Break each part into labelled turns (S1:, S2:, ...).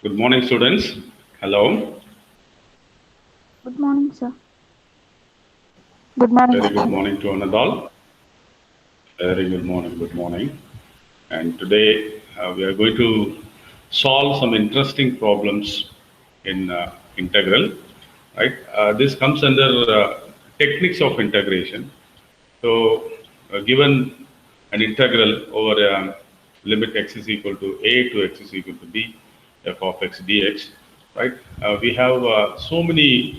S1: Good morning, students. Hello.
S2: Good morning, sir. Good morning,
S1: Very
S2: sir.
S1: good morning to Anadol. Very good morning. Good morning. And today we are going to solve some interesting problems in integral. Right. This comes under techniques of integration. So, given an integral over limit x is equal to a to x is equal to b, f of x dx, right? We have so many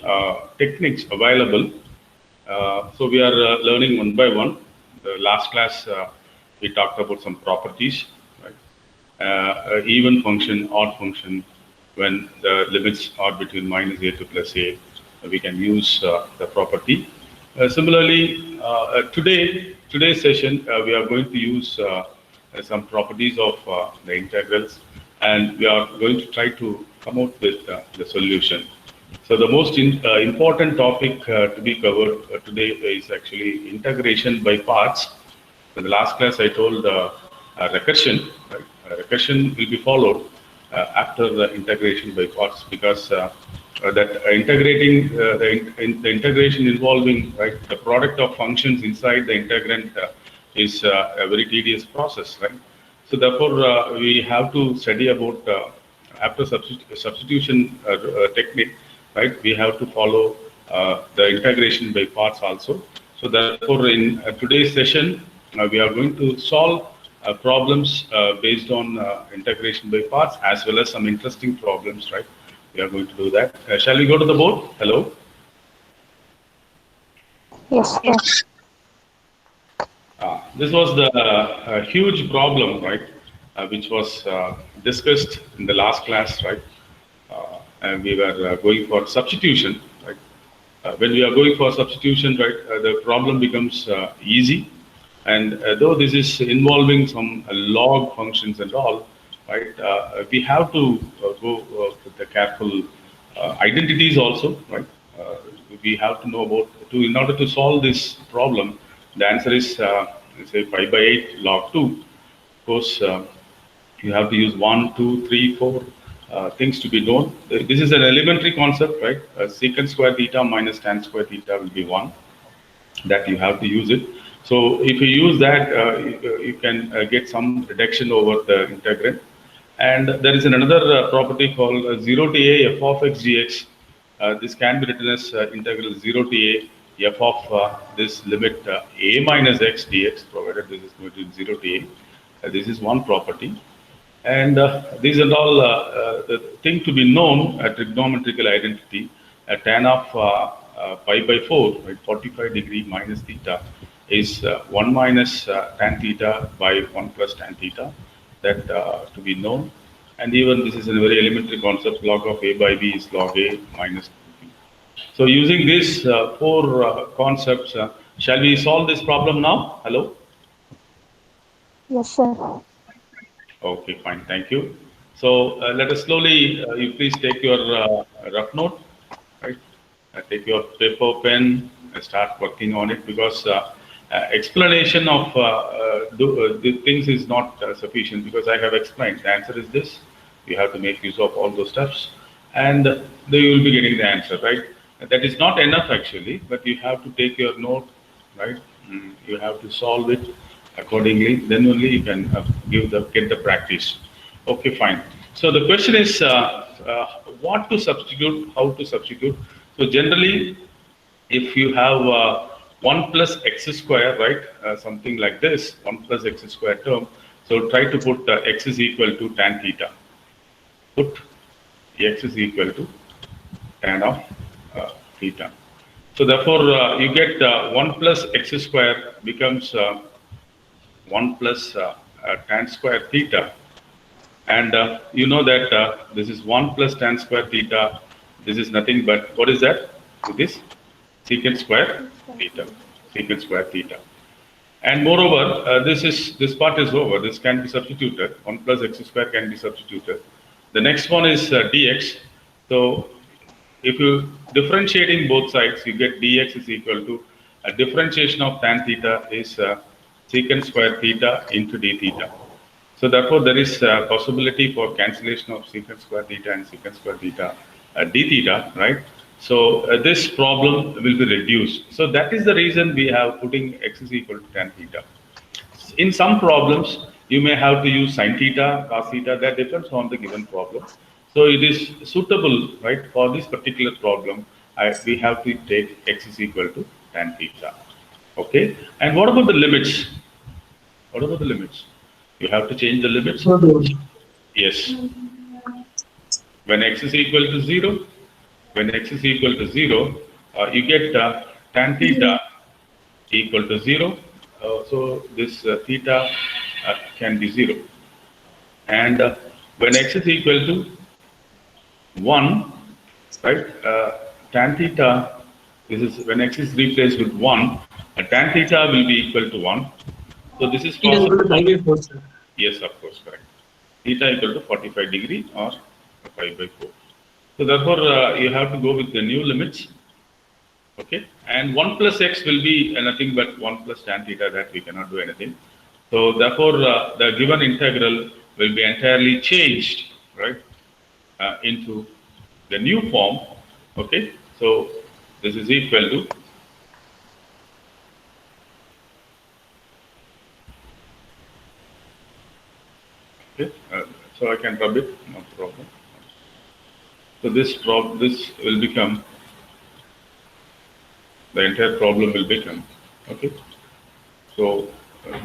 S1: techniques available. So we are learning one by one. The last class we talked about some properties, right? Even function, odd function, when the limits are between minus a to plus a, we can use the property. Similarly, today's session, we are going to use some properties of the integrals, and we are going to try to come out with the solution. So the most important topic to be covered today is actually integration by parts. In the last class, I told recursion. Right? Recursion will be followed after the integration by parts because that integrating the integration involving right the product of functions inside the integrand is a very tedious process, right? So therefore, we have to study about after substitution technique, right? We have to follow the integration by parts also. So therefore, in today's session, we are going to solve problems based on integration by parts as well as some interesting problems, right? We are going to do that. Shall we go to the board? Hello.
S2: Yes, sir.
S1: This was the huge problem, right, which was discussed in the last class, right? And we were going for substitution, right? When we are going for substitution, right, the problem becomes easy. And though this is involving some log functions and all, right, we have to go with the careful identities also, right? Uh, we have to know about in order to solve this problem. The answer is say pi by 8 log 2. Of course, you have to use 1, 2, 3, 4 things to be known. This is an elementary concept, right? Secant square theta minus tan square theta will be 1. That you have to use it. So if you use that, you can get some reduction over the integrand. And there is another property called 0 to a f of x dx. This can be written as integral 0 to a f of this limit a minus x dx, provided this is going to 0 to a. This is one property. And these are all the thing to be known, a trigonometrical identity, a tan of pi by 4, right, 45 degree minus theta is 1 minus tan theta by 1 plus tan theta, that to be known. And even this is a very elementary concept, log of a by b is log a minus b. So using these four concepts, shall we solve this problem now? Hello?
S2: Yes, sir.
S1: Okay, fine. Thank you. So let us slowly, you please take your rough note, right? Take your paper, pen, start working on it because explanation of the things is not sufficient because I have explained. The answer is this. You have to make use of all those steps and then you will be getting the answer, right? That is not enough actually, but you have to take your note, right? You have to solve it accordingly. Then only you can get the practice. Okay, fine. So the question is what to substitute, how to substitute. So generally, if you have 1 plus x square, right, something like this, 1 plus x square term, so try to put x is equal to tan theta. Put x is equal to tan of theta. So therefore, you get 1 plus x square becomes 1 plus tan square theta. And you know that this is 1 plus tan square theta. This is nothing but, what is that? It is secant square theta. Secant square theta. And moreover, this part is over. This can be substituted. 1 plus x square can be substituted. The next one is dx. So if you differentiating both sides, you get dx is equal to a differentiation of tan theta is secant square theta into d theta. So therefore, there is a possibility for cancellation of secant square theta and secant square theta d theta, right? So this problem will be reduced. So that is the reason we have putting x is equal to tan theta. In some problems, you may have to use sin theta, cos theta. That depends on the given problem. So it is suitable, right, for this particular problem. We have to take x is equal to tan theta. Okay. And what about the limits? What about the limits? You have to change the limits. Yes. When x is equal to 0, when x is equal to 0, you get tan theta equal to 0. So this theta can be 0. And when x is equal to 1, right, tan theta, this is when x is replaced with 1, tan theta will be equal to 1. So this is possible. Yes, of course, correct. Theta equal to 45 degree or 5 by 4. So therefore, you have to go with the new limits. Okay, and 1 plus x will be nothing but 1 plus tan theta, that we cannot do anything. So therefore, the given integral will be entirely changed, right, into the new form. Okay, so this is equal to okay. So I can rub it, no problem. So this will become, the entire problem will become, okay. So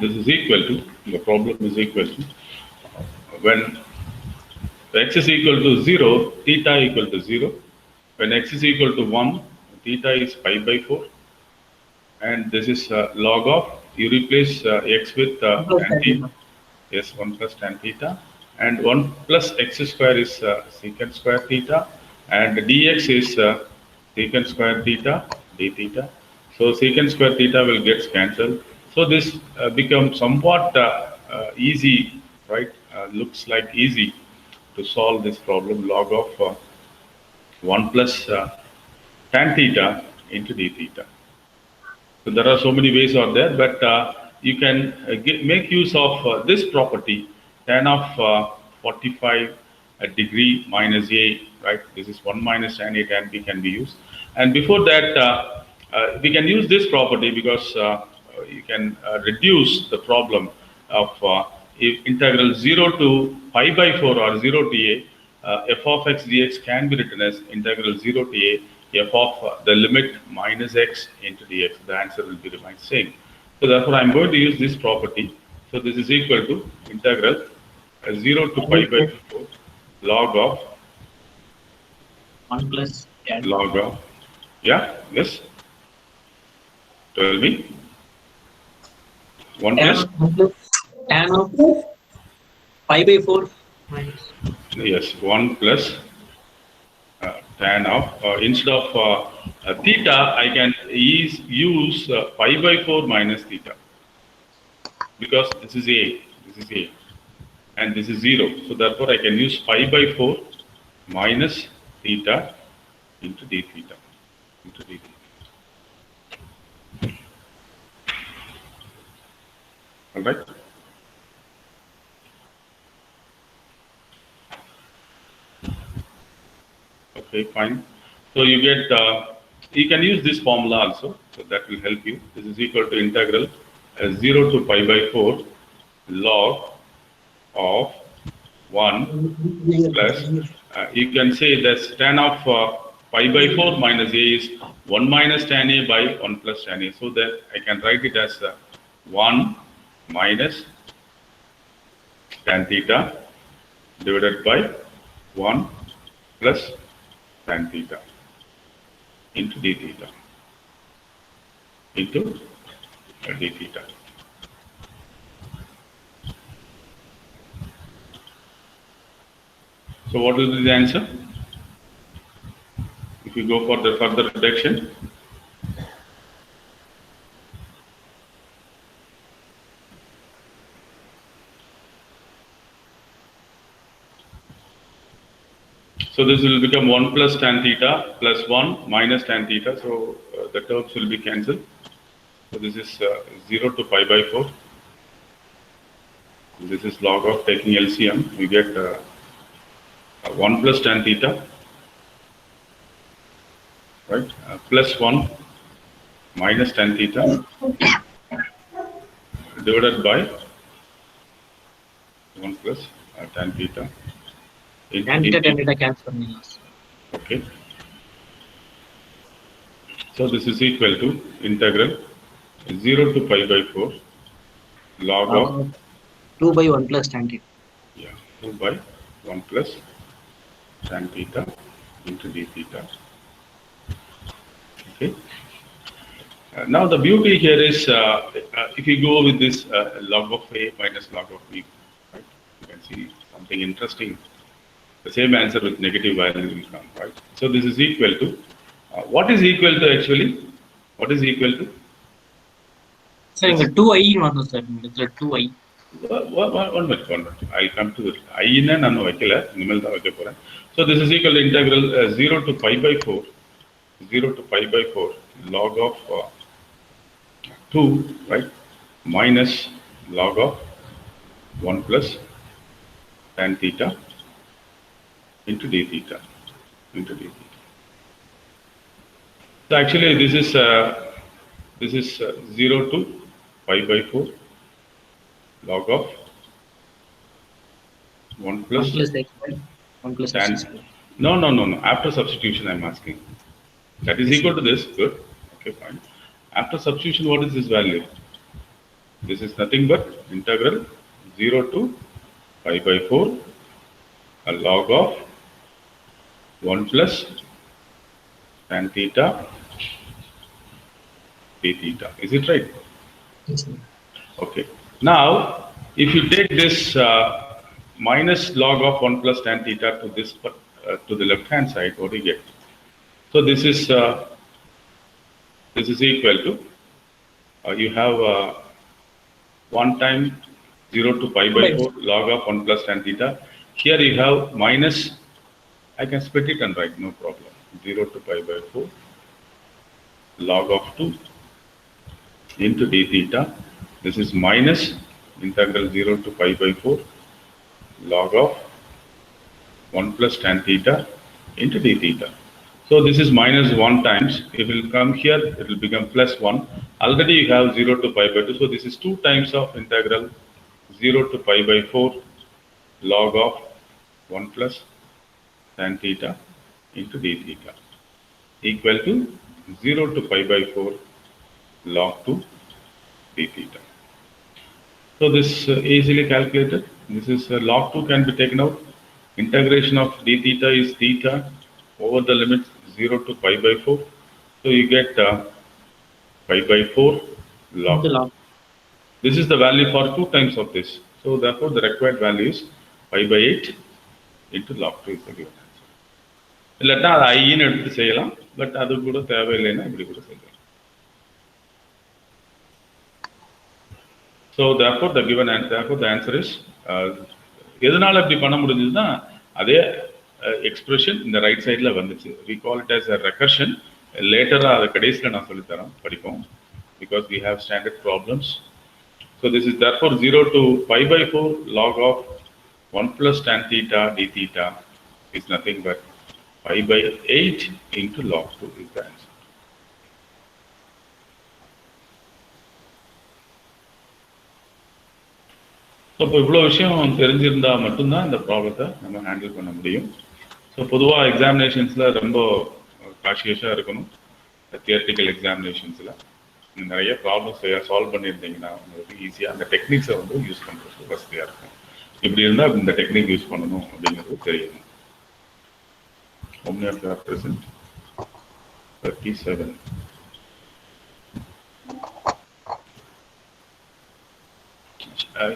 S1: this is equal to, the problem is equal to, when x is equal to 0, theta equal to 0. When x is equal to 1, theta is pi by 4. And this is log of, you replace x with tan theta. Yes, 1 plus tan theta. And 1 plus x square is secant square theta. And dx is secant square theta, d theta. So secant square theta will get cancelled. So this becomes somewhat easy, right? Looks like easy to solve this problem, log of 1 plus tan theta into d theta. So there are so many ways out there, but you can make use of this property, tan of 45 degree minus a, right? This is 1 minus tan a tan b can be used. And before that, we can use this property because you can reduce the problem of if integral 0 to pi by 4 or 0 to a, f of x dx can be written as integral 0 to a f of the limit minus x into dx. The answer will be remain same. So therefore, I'm going to use this property. So this is equal to integral 0 to pi by 4 log of
S3: 1 plus tan.
S1: Log of, yeah, yes. Tell me. 1 plus?
S3: Tan of pi by 4 minus.
S1: Yes, 1 plus tan of, instead of theta, I can use pi by 4 minus theta. Because this is a, and this is 0. So therefore, I can use pi by 4 minus theta into d theta. All right. Okay, fine. So you get, you can use this formula also, so that will help you. This is equal to integral 0 to pi by 4 log of 1 plus, you can say that tan of pi by 4 minus a is 1 minus tan a by 1 plus tan a. So that I can write it as 1 minus tan theta divided by 1 plus tan theta into d theta into d theta. So what will be the answer? If you go for the further reduction, so this will become 1 plus tan theta plus 1 minus tan theta. So the terms will be cancelled. So this is 0 to pi by 4. This is log of taking LCM. We get 1 plus tan theta, right? Plus 1 minus tan theta divided by 1 plus tan theta into
S3: Tan theta
S1: dt.
S3: cancel பண்ணி
S1: Okay. So this is equal to integral 0 to pi by 4 log of
S3: 2 by 1 plus tan theta.
S1: 2 by 1 plus tan theta into d theta. Okay. Now the beauty here is if you go with this log of A minus log of B, right? You can see something interesting. The same answer with negative value will come, right? So this is equal to, what is equal to actually? What is equal to?
S3: Sir, இங்க 2i வரணும் sir. இதுல 2i.
S1: One minute. I'll come to it. I இன்ன நான் வைக்கல, இனிமேல் தான் வைக்க போறேன். So this is equal to integral 0 to pi by 4, 0 to pi by 4 log of 2, right? Minus log of 1 plus tan theta into d theta. So actually this is 0 to pi by 4 log of 1 plus
S3: 1 plus x square, 1 plus
S1: tan.
S3: x square.
S1: No. After substitution, I'm asking. That is equal to this. Good. Okay, fine. After substitution, what is this value? This is nothing but integral 0 to pi by 4 a log of 1 plus tan theta d theta. Is it right?
S3: Yes, sir.
S1: Okay. Now, if you take this minus log of 1 plus tan theta to this to the left hand side, what do you get? So this is equal to you have 1 time 0 to pi by 4 log of 1 plus tan theta. Here you have minus. I can split it and write, no problem. 0 to pi by 4 log of 2 into d theta. This is minus integral 0 to pi by 4 log of 1 plus tan theta into d theta. So this is minus 1 times. It will come here, it will become plus 1. Already you have 0 to pi by 2. So this is 2 times of integral 0 to pi by 4 log of 1 plus tan theta into d theta equal to 0 to pi by 4 log 2 d theta. So this easily calculated. This is log 2 can be taken out. Integration of d theta is theta over the limit 0 to pi by 4. So you get pi by 4 log. This is the value for 2 times of this. So therefore the required value is pi by 8 into log 2 is the given answer. இல்லட்டா அது ஐன்னு எடுத்து செய்யலாம், but அது கூட தேவையில்லைன்னா இப்படி கூட செய்யலாம். So therefore the given answer, therefore the answer is எதனால இப்படி பண்ண முடிஞ்சதுன்னா அதே எக்ஸ்பிரஷன் இந்த ரைட் சைடுல வந்துச்சு. We call it as a recursion. லேட்டரா அது கடைசியில் நான் சொல்லித்தரேன், படிப்போம். Because we have standard problems. So this is therefore 0 to pi by 4 log of 1 plus tan theta d theta is nothing but pi by 8 into log 2 is the answer. So இப்போ இவ்வளோ விஷயம் தெரிஞ்சிருந்தா மட்டும்தான் இந்த ப்ராப்ளத்தை நம்ம ஹேண்டில் பண்ண முடியும். ஸோ பொதுவாக எக்ஸாமினேஷன்ஸில் ரொம்ப காஷியஸாக இருக்கணும். தியரிட்டிக்கல் எக்ஸாமினேஷன்ஸில் நிறைய ப்ராப்ளம்ஸ் சால்வ் பண்ணியிருந்தீங்கன்னா உங்களுக்கு ஈஸியாக அந்த டெக்னிக்ஸை வந்து யூஸ் பண்ணுறது வசதியாக இருக்கும். இப்படி இருந்தால் இந்த டெக்னிக் யூஸ் பண்ணணும் அப்படிங்கிறது தெரியணும். How many of you are present? 37.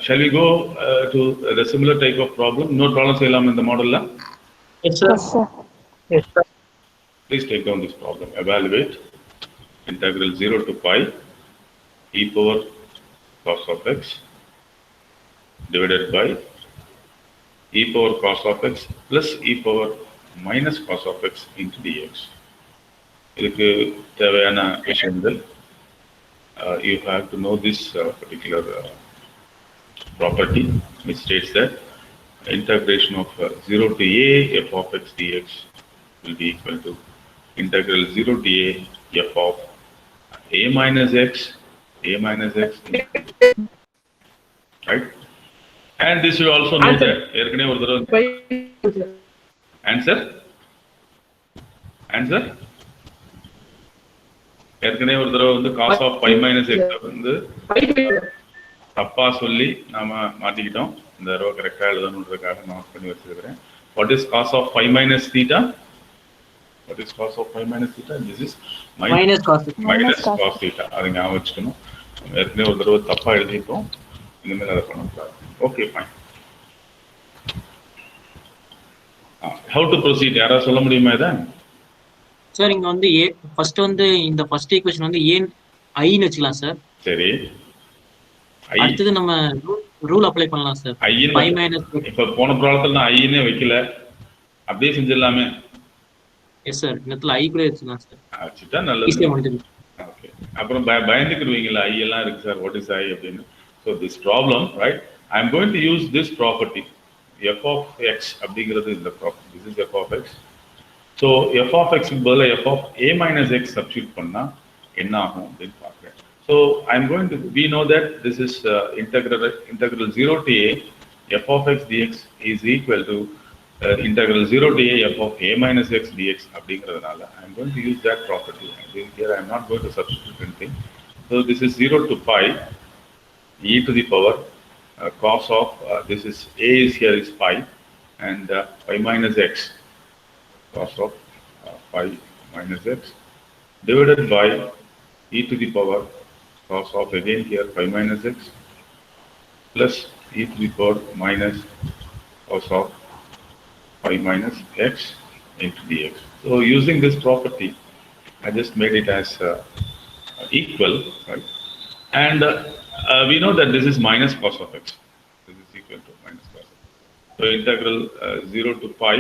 S1: Shall we go to the similar type of problem? No problem saylam in the model la?
S3: Yes, sir.
S2: Yes, sir.
S3: Yes, sir.
S1: Please take down this problem. Evaluate integral 0 to pi e power cos of x divided by e power cos of x plus e power minus cos of x into dx. இதுக்கு தேவையான விஷயங்கள் you have to know this particular property which states that integration of 0 to a f of x dx will be equal to integral 0 to a f of a minus x right? And this you also know that answer ஏற்கனவே ஒரு தடவை வந்து cos of pi minus x வந்து தப்பா சொல்லி நாம மாத்திக்கிட்டோம். இந்த தடவை கரெக்டா எழுதணுன்றதுக்காக நோட் பண்ணி வச்சிருக்கிறேன். What is cos of pi minus theta? What is cos of pi minus theta? This is minus cos theta. அதை ஞாபகம் வச்சுக்கணும். ஏற்கனவே ஒரு தடவை தப்பா எழுதிட்டோம். இனிமேல் அதை பண்ணக்கூடாது. Okay fine. How to proceed? யாரா சொல்ல முடியுமா இதை?
S3: சார் இங்க வந்து ஃபர்ஸ்ட் வந்து இந்த ஃபர்ஸ்ட் ஈக்குவேஷன் வந்து ஏன் ஐன்னு வச்சுக்கலாம் சார். சரி. அடுத்து நம்ம ரூல் அப்ளை பண்ணலாம் சார். pi minus
S1: இப்ப போன ப்ராப்ளத்துல நான் ஐனே வைக்கல. அப்படியே செஞ்சிடலாமே.
S3: Yes sir. இன்னத்துல ஐ கூட வச்சுக்கலாம் சார்.
S1: அச்சிட்டா நல்லது. ஓகே. அப்புறம் பயந்துக்குவீங்களா ஐ எல்லாம் இருக்கு சார். வாட் இஸ் ஐ அப்படினு. So this problem, right? I am going to use this property f of x அப்படிங்கிறது இந்த property. This is f of x. So f of x க்கு பதிலா f of a minus x substitute பண்ணா என்ன ஆகும் அப்படினு பார்க்கிறேன். So I am going to, we know that this is integral 0 to a f of x dx is equal to integral 0 to a f of a minus x dx அப்படிங்கிறதுனால I am going to use that property. Here I am not going to substitute anything. So this is 0 to pi e to the power cos of this is a is here is pi and pi minus x cos of pi minus x divided by e to the power cos of again here pi minus x plus e to the power minus cos of pi minus x into dx. So using this property, I just made it as equal, right? And we know that this is minus cos of x. This is equal to minus cos of x. So integral 0 to pi.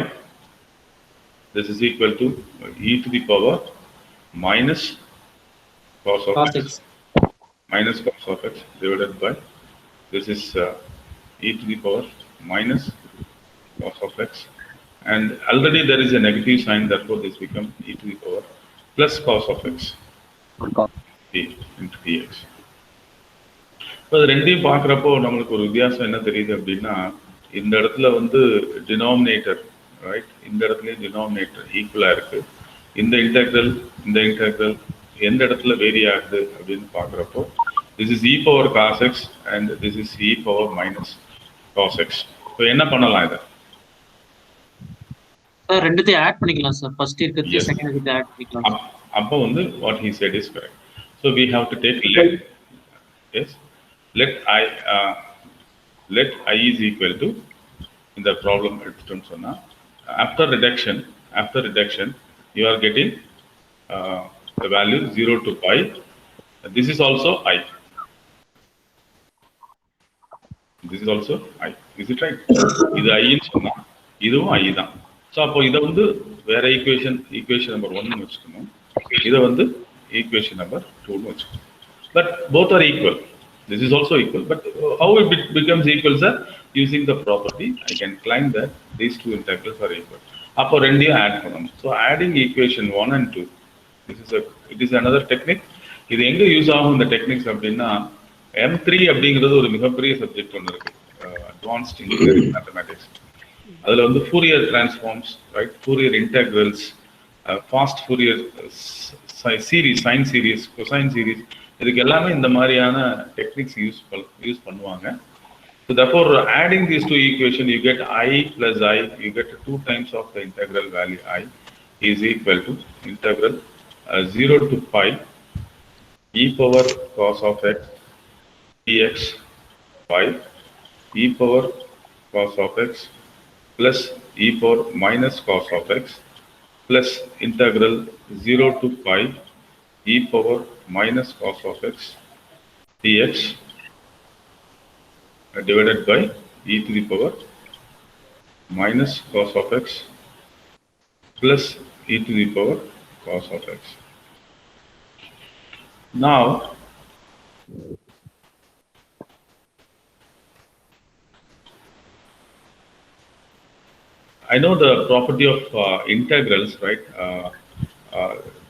S1: This is equal to e to the power minus cos of x. Minus cos of x divided by this is e to the power minus cos of x. And already there is a negative sign, therefore this becomes e to the power plus cos of x into dx. இப்போ ரெண்டையும் பார்க்குறப்போ நம்மளுக்கு ஒரு வித்தியாசம் என்ன தெரியுது அப்படின்னா இந்த இடத்துல வந்து டினாமினேட்டர் ரைட், இந்த இடத்துலயும் டினாமினேட்டர் ஈக்குவலா இருக்கு. இந்த இன்டெக்ரல் எந்த இடத்துல வேரி ஆகுது அப்படின்னு பார்க்குறப்போ this is e power cos x and this is e power minus cos x. இப்போ என்ன பண்ணலாம் இதை?
S3: சார் ரெண்டுத்தையும் ஆட் பண்ணிக்கலாம் சார். ஃபர்ஸ்ட் இருக்கிறது செகண்ட் இருக்கிறது ஆட் பண்ணிக்கலாம்.
S1: அப்போ வந்து what he said is correct. So we have to take let, yes, let I is equal to in the problem எடுத்துட்டோம்னு சொன்னா after reduction you are getting the value 0 to pi. This is also I. This is also I. Is it right? இது I ன்னு சொன்னா இதுவும் I தான். So அப்போ இதை வந்து வேற ஈக்குவேஷன் நம்பர் 1 வச்சுக்கணும். இதை வந்து ஈக்குவேஷன் நம்பர் 2 வச்சுக்கணும். But both are equal. This is also equal. But how it becomes equal, sir? Using the property, I can claim that these two integrals are equal. அப்போ ரெண்டையும் ஆட் பண்ணணும். So adding equation 1 and 2. It is another technique. இது எங்க use ஆகும் இந்த techniques அப்படின்னா M3 அப்படிங்கிறது ஒரு மிகப்பெரிய சப்ஜெக்ட் ஒன்று இருக்கு, அட்வான்ஸ்ட் இன்ஜினியரிங் மேத்தமேட்டிக்ஸ். அதுல வந்து Fourier transforms, right, Fourier integrals, fast Fourier series, sine series, cosine series, இதுக்கு எல்லாமே இந்த மாதிரியான டெக்னிக்ஸ் யூஸ் பண்ணுவாங்க. So therefore, adding these two equations, you get I plus I, you get 2 times of the integral value I is equal to integral 0 to pi e power cos of x dx by e power cos of x plus e power minus cos of x plus integral 0 to pi e power minus cos of x dx divided by e to the power minus cos of x plus e to the power cos of x. Now I know the property of integrals, right?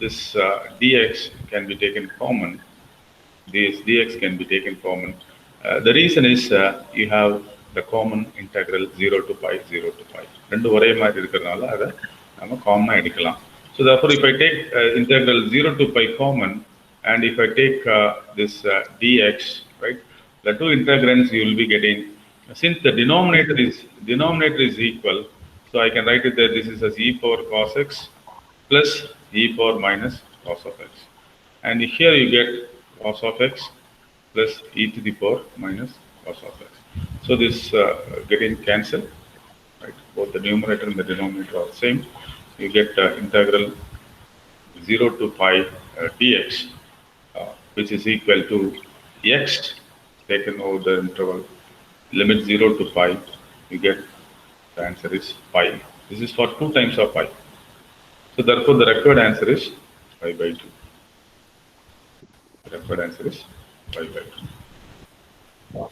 S1: This dx can be taken common. This dx can be taken common. The reason is you have the common integral 0 to pi, 0 to pi. ரெண்டு ஒரே மாதிரி இருக்கிறதுனால அதை நம்ம காமனாக எடுக்கலாம். So therefore, if I take integral 0 to pi common, and if I take this dx, right, the two integrands you will be getting, since the denominator is equal, so I can write it there. This is as e power cos x plus e power minus cos of x, and here you get cos of x plus e to the power minus cos of x. So this getting cancelled, right? Both the numerator and the denominator are the same. You get integral 0 to pi dx, which is equal to x taken over the interval limit 0 to pi. You get the answer is pi. This is for 2 times of pi. So therefore, the required answer is pi by 2. The required answer is pi by 2.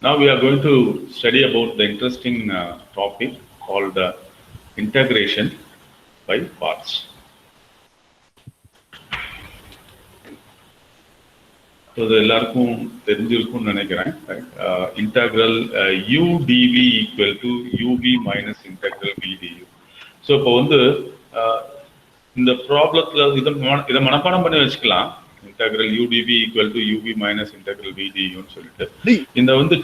S1: Now we are going to study about the interesting topic called integration by parts. So இது எல்லாருக்கும் தெரிஞ்சிருக்கும்னு நினைக்கிறேன். Integral u dv equal to uv minus integral v du. So இப்போ வந்து இந்த ப்ராப்ளத்தில் இதை மனப்பாடம் பண்ணி வச்சுக்கலாம். integral u dv equal to uv minus integral v du ன்னு சொல்லிட்டு இந்த வந்து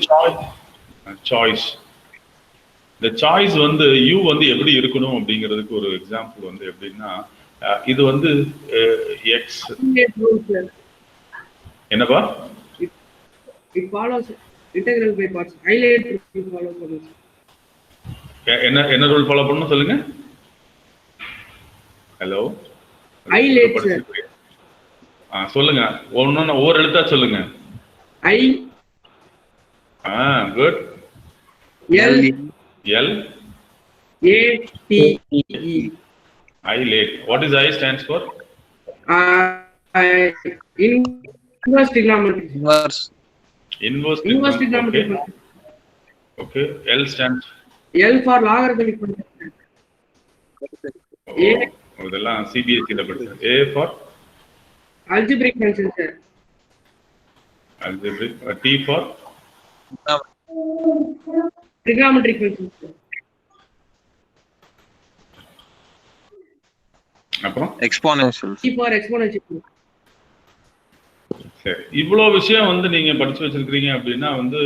S1: சாய்ஸ் இந்த சாய்ஸ் வந்து u வந்து எப்படி இருக்கணும் அப்படிங்கிறதுக்கு ஒரு எக்ஸாம்பிள் வந்து எப்படின்னா, இது வந்து x என்னப்பா?
S4: It follows integral by parts. Highlight rule follow பண்ணுங்க.
S1: என்ன ரூல் ஃபாலோ பண்ணனும் சொல்லுங்க. ஹலோ.
S4: Highlight sir.
S1: சொல்லுங்க. ஒவ்வொரு எழுத்தா சொல்லுங்க.
S4: I
S1: good.
S4: L
S1: L
S4: A T E.
S1: Highlight. What is I stands for?
S4: Inverse trigonometry.
S1: Inverse trigonometry. Okay. L stands.
S4: L for logarithmic function. A.
S1: இதெல்லாம் CBSE ல படிச்சது. A for
S4: algebraic function sir.
S1: Algebraic. T for
S4: trigonometric function sir.
S1: அப்புறம்
S5: exponential.
S4: T for exponential.
S1: சரி, இவ்வளோ விஷயம் வந்து நீங்க படிச்சு வச்சிருக்கீங்க அப்படின்னா வந்து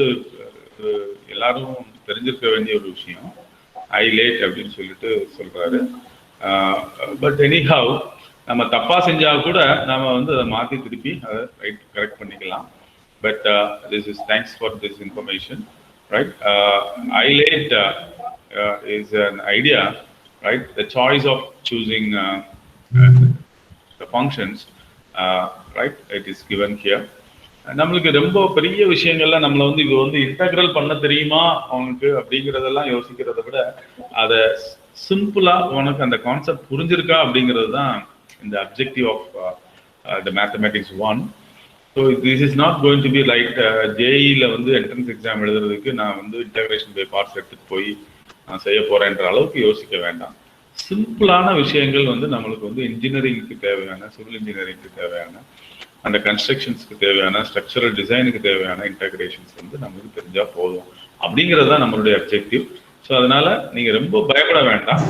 S1: எல்லாரும் தெரிஞ்சிருக்க வேண்டிய ஒரு விஷயம். ஹைலைட் அப்படின்னு சொல்லிட்டு சொல்றாரு. பட் எனிஹவ் நம்ம தப்பா செஞ்சா கூட நாம வந்து அதை மாத்தி திருப்பி அதை கரெக்ட் பண்ணிக்கலாம். But this is thanks for this information, right? Highlight is an idea, right? The choice of choosing the functions, right? It is given here. நம்மளுக்கு ரொம்ப பெரிய விஷயங்கள்லாம் நம்மளை வந்து இது வந்து இன்டெக்ரல் பண்ண தெரியுமா அவனுக்கு அப்படிங்கிறதெல்லாம் யோசிக்கிறத விட அதை சிம்பிளா உனக்கு அந்த கான்செப்ட் புரிஞ்சிருக்கா அப்படிங்கிறது தான் இந்த objective of the mathematics 1. So this is not going to be like ஜேஇல வந்து என்ட்ரன்ஸ் எக்ஸாம் எழுதுறதுக்கு நான் வந்து இன்டெகிரேஷன் பை பார்ட்ஸ் எடுத்துட்டு போய் நான் செய்ய போறேன்ற அளவுக்கு யோசிக்க வேண்டாம். சிம்பிளான விஷயங்கள் வந்து நம்மளுக்கு வந்து இன்ஜினியரிங்க்கு தேவையான, சிவில் இன்ஜினியரிங்க்கு தேவையான, அந்த கன்ஸ்ட்ரக்ஷன்ஸ்க்கு தேவையான, ஸ்ட்ரக்சரல் டிசைனுக்கு தேவையான இன்டெகிரேஷன்ஸ் வந்து நமக்கு தெரிஞ்சா போதும் அப்படிங்கிறது தான் நம்மளுடைய அப்ஜெக்டிவ். ஸோ அதனால நீங்க ரொம்ப பயப்பட வேண்டாம்.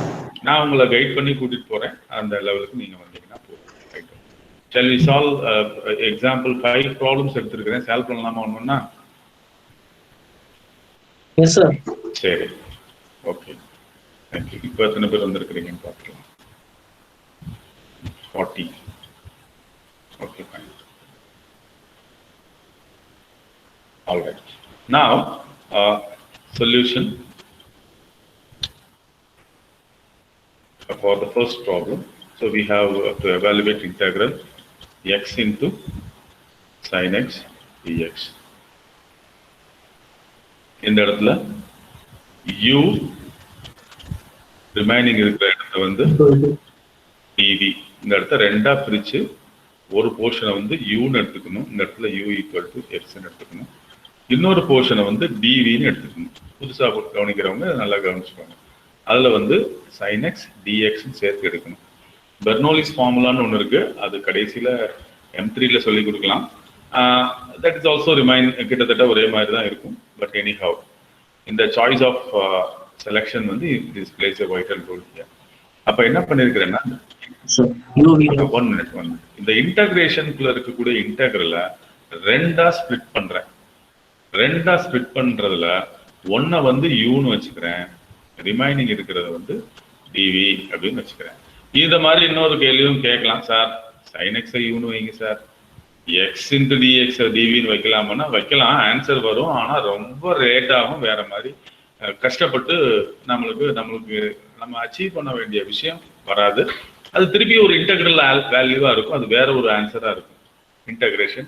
S1: நான் உங்களை கைட் பண்ணி கூட்டிட்டு போறேன். அந்த லெவலுக்கு நீங்க வந்தீங்கன்னா போதும். Shall we solve example 5 problems எடுத்துருக்கிறேன். சால்வ் பண்ணலாமா ஒண்ணுன்னா?
S3: Yes sir.
S1: சரி, ஓகே, தேங்க்யூ. இப்போ எத்தனை பேர் வந்திருக்கிறீங்கன்னு பார்க்கலாம். 40. Okay, fine. All right. Now, solution for the first problem. So we have to evaluate integral x into sin x dx. இந்த இடத்துல u ரிமைனிங் இருக்கிற இடத்துல வந்து dv. இந்த இடத்த ரெண்டா பிரிச்சு ஒரு போர்ஷனை வந்து யூன்னு எடுத்துக்கணும், இந்த இடத்துல யூ ஈக்குவல் டு எக்ஸ்ன்னு எடுத்துக்கணும். இன்னொரு போர்ஷனை வந்து டிவின்னு எடுத்துக்கணும். புதுசாக கவனிக்கிறவங்க நல்லா கவனிச்சுக்கோங்க. அதில் வந்து sin x dxன்னு சேர்த்து எடுக்கணும். பெர்னோலிஸ் ஃபார்முலான்னு ஒன்று இருக்கு, அது கடைசியில் M3ல சொல்லி கொடுக்கலாம். தட் இஸ் ஆல்சோ ரிமைன் கிட்டத்தட்ட ஒரே மாதிரி தான் இருக்கும். பட் எனி ஹவ் இந்த சாய்ஸ் ஆஃப் செலெக்ஷன் வந்து this plays a vital role here. அப்போ என்ன பண்ணியிருக்கிறேன்னா ஒன் மினிட் இந்த இன்டகிரேஷனுக்குள்ள இருக்கக்கூடிய இன்டகிரலை ரெண்டா ஸ்பிளிட் பண்றேன். ரெண்டா ஸ்பிளிட் பண்றதுல ஒன்னை வந்து யூன்னு வச்சுக்கிறேன், ரிமைனிங் இருக்கிறத வந்து டிவி அப்படின்னு வச்சுக்கிறேன். இந்த மாதிரி இன்னொரு கேள்வியும் கேட்கலாம், சார் sin x யூன்னு வைங்க சார், எக்ஸ் இன்ட்டு டிஎக்ஸ் டிவின்னு வைக்கலாமான்னா வைக்கலாம், ஆன்சர் வரும். ஆனால் ரொம்ப ரேட்டாகவும் வேற மாதிரி கஷ்டப்பட்டு நம்மளுக்கு நம்ம அச்சீவ் பண்ண வேண்டிய விஷயம் வராது. அது திருப்பி ஒரு இன்டகிரல் வேல்யூவா இருக்கும், அது வேற ஒரு ஆன்சரா இருக்கும். இன்டகிரேஷன்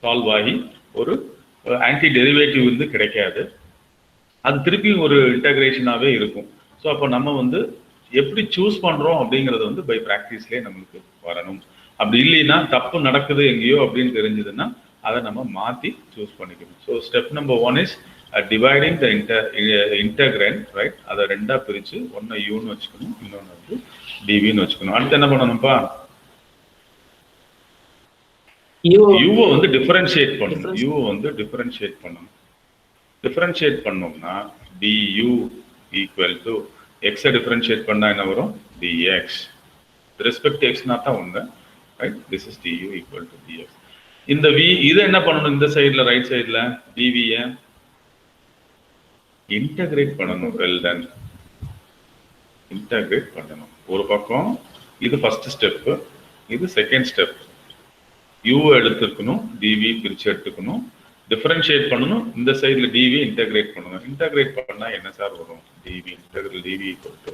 S1: சால்வ் ஆகி ஒரு ஆன்டி டெரிவேட்டிவ் வந்து கிடைக்காது, அது திருப்பி ஒரு இன்டகிரேஷனாகவே இருக்கும். ஸோ அப்போ நம்ம வந்து எப்படி சூஸ் பண்றோம் அப்படிங்கிறது வந்து பை ப்ராக்டிஸ்லேயே நம்மளுக்கு வரணும். அப்படி இல்லைன்னா தப்பு நடக்குது எங்கேயோ அப்படின்னு தெரிஞ்சதுன்னா அதை நம்ம மாற்றி சூஸ் பண்ணிக்கணும். So step number 1 is dividing the integrand, right? அதை ரெண்டா பிரித்து ஒன்று யூன்னு வச்சுக்கணும், இன்னொன்று வந்து டிவின்னு வச்சுக்கணும். அடுத்து என்ன பண்ணணும்ப்பா? யூவை வந்து டிஃபரன்ஷியேட் பண்ணணும். யூவை வந்து டிஃபரன்ஷியேட் பண்ணணும். டிஃபரன்ஷியேட் பண்ணோம்னா du ஈக்குவல் டு எக்ஸை டிஃபரன்ஷியேட் பண்ணா என்ன வரும்? dx. ரெஸ்பெக்ட் எக்ஸ்னா தான் ஒன்று, right? This is du equal to dx. இந்த v இதை என்ன பண்ணணும்? இந்த சைடில் ரைட் சைடில் dv-யை இன்டகிரேட் பண்ணணும். வெல் டன், இன்டகிரேட் பண்ணணும். ஒரு பக்கம் இது ஃபர்ஸ்ட் ஸ்டெப், இது செகண்ட் ஸ்டெப். u எடுத்துக்கணும், dv பிரிச்சு எடுத்துக்கணும், டிஃபரன்ஷியேட் பண்ணணும். இந்த சைடில் dv இன்டகிரேட் பண்ணணும். இன்டகிரேட் பண்ணா என்ன சார் வரும்? dv integral dv equal to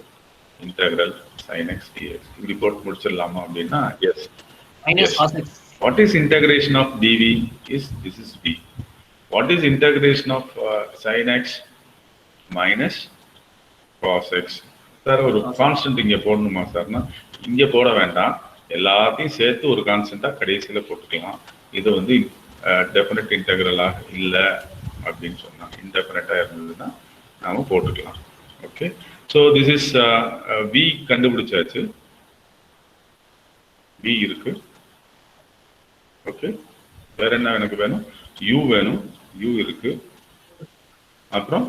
S1: integral sin x dx. இப்படி போட்டு முடிச்சிடலாமா அப்படின்னா S. What is integration of dv? This is v. What is integration of sin x minus cos x? Sir ஒரு constant இங்கே போடணுமா சார்னா இங்கே போட வேண்டாம், எல்லாத்தையும் சேர்த்து ஒரு கான்ஸ்டன்ட்டாக கடைசியில் போட்டுக்கலாம். இது வந்து டெஃபினட் இன்டகிரலாக இல்லை அப்படின்னு சொன்னால், இன்டெஃபினட்டாக இருந்ததுன்னா நாம் போட்டுக்கலாம். Okay, so this is v கண்டுபிடிச்சாச்சு, v இருக்கு. ஓகே, வேற என்ன எனக்கு வேணும்? u வேணும், u இருக்கு. அப்புறம்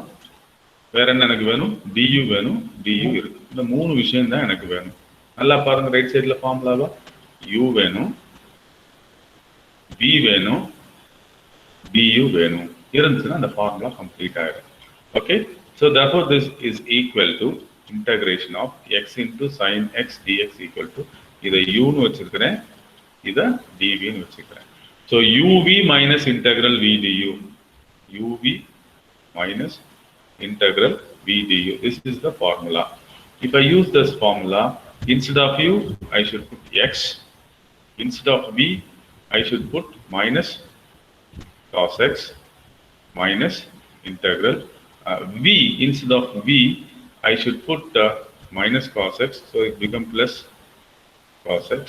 S1: வேற என்ன எனக்கு வேணும்? du வேணும், du இருக்கு. இந்த மூணு விஷயம் தான் எனக்கு வேணும். நல்லா பாருங்க, ரைட் சைட்ல ஃபார்முலாவா u வேணும், v வேணும், du வேணும் இருந்துச்சுன்னா அந்த ஃபார்முலா கம்ப்ளீட் ஆயிடும். Okay, so therefore this is equal to integration of x into sin x dx equal to இதை uன்னு வச்சிருக்கிறேன், இதை dvன்னு வச்சிருக்கிறேன். So uv minus integral v du, uv minus integral v du. This is the formula. If I use this formula, instead of u I should put x, instead of v I should put minus cos x minus integral v. Instead of v I should put minus cos x, so it becomes plus cos x.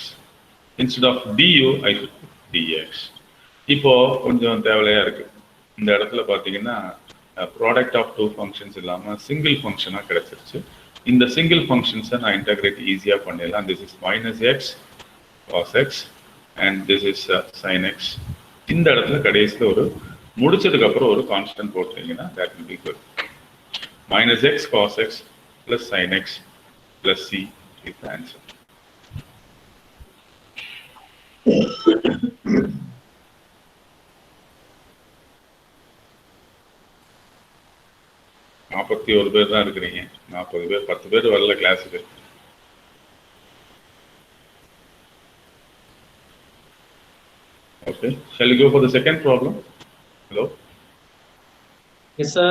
S1: Instead of du I should put dx. இப்போ கொஞ்சம் தேவையா இருக்கு. இந்த இடத்துல பாத்தீங்கன்னா product of two functions இல்லாம single ஃபங்க்ஷனா கிடைச்சிருச்சு. இந்த சிங்கிள் ஃபங்க்ஷன்ஸை நான் இன்டகிரேட் ஈஸியா பண்ணிடலாம். This is minus x cos x and this is sine x. இந்த இடத்துல கடைசியில் ஒரு முடிச்சதுக்கு அப்புறம் ஒரு கான்ஸ்டன்ட் போட்டீங்கன்னா that will be good. Minus x cos x plus sine x plus C is the answer. நாற்பத்தி ஒரு பேர் தான் இருக்கிறீங்க. 40 பேர், 10 பேர் வரல கிளாஸுக்கு. Okay, shall we go for the second problem? Hello?
S3: Yes, sir.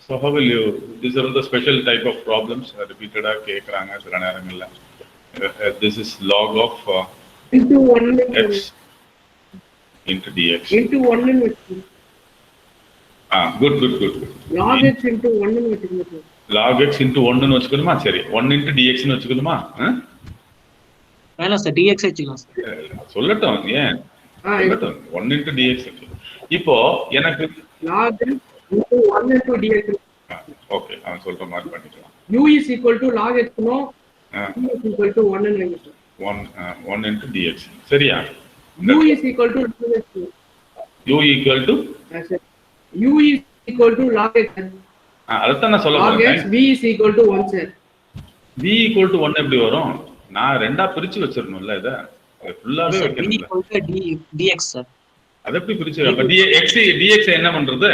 S1: So how will you, these are the special type of problems repeated கேக்குறாங்க சில நேரங்கள்ல. This is log of
S4: into 1
S1: x into dx
S4: into 1 in
S1: good good good
S4: log x into 1 ன்னு வெச்சுக்கணும் sir.
S1: log x into 1 ன்னு வெச்சுக்கணுமா? சரி 1 into dx ன்னு வெச்சுக்கணுமா?
S3: வேணாம் sir, dx வச்சுக்கலாம் சார்.
S1: சொல்லட்டும், ஏன் சொல்லட்டும், 1 into dx. இப்போ எனக்கு
S4: log x into 1 into dx.
S1: Okay, அவன் சொல்ற மாதிரி பண்ணிக்கலாம்.
S4: u is equal to log x னோ u is equal to 1 ன்னு வைங்க சார்.
S1: 1 into dx. சரியா?
S4: u is equal to log x.
S1: u equal to
S4: u is equal to log x.
S1: அதத்தான் நான் சொல்ல
S4: log
S1: போறேன்.
S4: x v is equal to 1 sir.
S1: v equal to 1 எப்படி வரும்? நான் ரெண்டா பிரிச்சு வச்சிரணும்ல, இத ஃபுல்லாவே வைக்கணும்.
S3: v equal to dx sir.
S1: அத எப்படி பிரிச்சு? அப்ப dx என்ன பண்றது?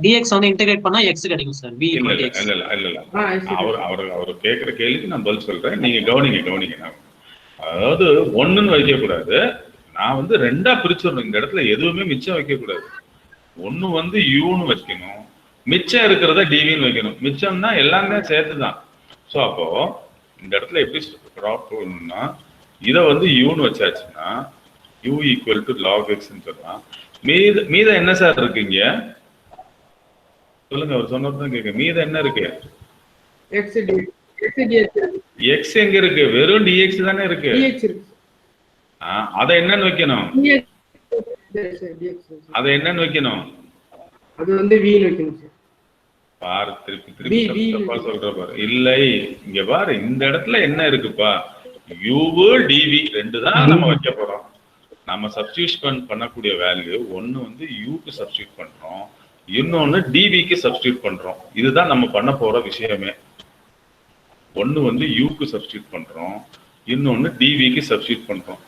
S3: dx வந்து இன்டகிரேட் பண்ணா x கிடைக்கும் sir. v equal to x.
S1: இல்ல அவர் கேக்குற கேள்விக்கு நான் பதில் சொல்றேன், நீங்க கவனிங்க. அதாவது 1ன்னு வைக்க கூடாது, நான் வந்து ரெண்டா பிரிச்சிடணும். இந்த இடத்துல எதுவுமே மிச்சம் வைக்க கூடாது. 1 வந்து uன்னு வைக்கணும், மிச்சம் இருக்கிறத dvன்னு வைக்கணும். மிச்சம்னா எல்லாமே சேர்த்துதான். ஸோ அப்போ இந்த இடத்துல எப்படி ட்ராப் பண்ணணும்னா, இதை வந்து uன்னு வச்சாச்சுன்னா u equal to log x ன்னு சொல்லலாம். மீதம் என்ன சார் இருக்கு இங்க? சொல்லுங்க, அவர் சொன்னதான் கேட்க. மீதம் என்ன இருக்கு? x எங்க இருக்கு? வெறும் dx தானே இருக்கு. அதை என்னன்னு வைக்கணும்? அதை என்னன்னு வைக்கணும்?
S4: அது வந்து v ன்னு வைக்கணும் சார்.
S1: பாரு, திருப்பி தப்பா சொல்ற பாரு. இல்லை, இங்க பாரு, இந்த இடத்துல என்ன இருக்குப்பா? u dv ரெண்டு தான் நம்ம வைக்க போறோம். நம்ம சப்ஸ்டிடியூட் பண்ணக்கூடிய வேல்யூ ஒன்னு வந்து u க்கு சப்ஸ்டிடியூட் பண்றோம், இன்னொன்னு dv க்கு சப்ஸ்டிடியூட் பண்றோம். இதுதான் நம்ம பண்ண போற விஷயமே. ஒன்னு வந்து u க்கு சப்ஸ்டிடியூட் பண்றோம், இன்னொன்னு dv க்கு சப்ஸ்டிடியூட் பண்றோம்.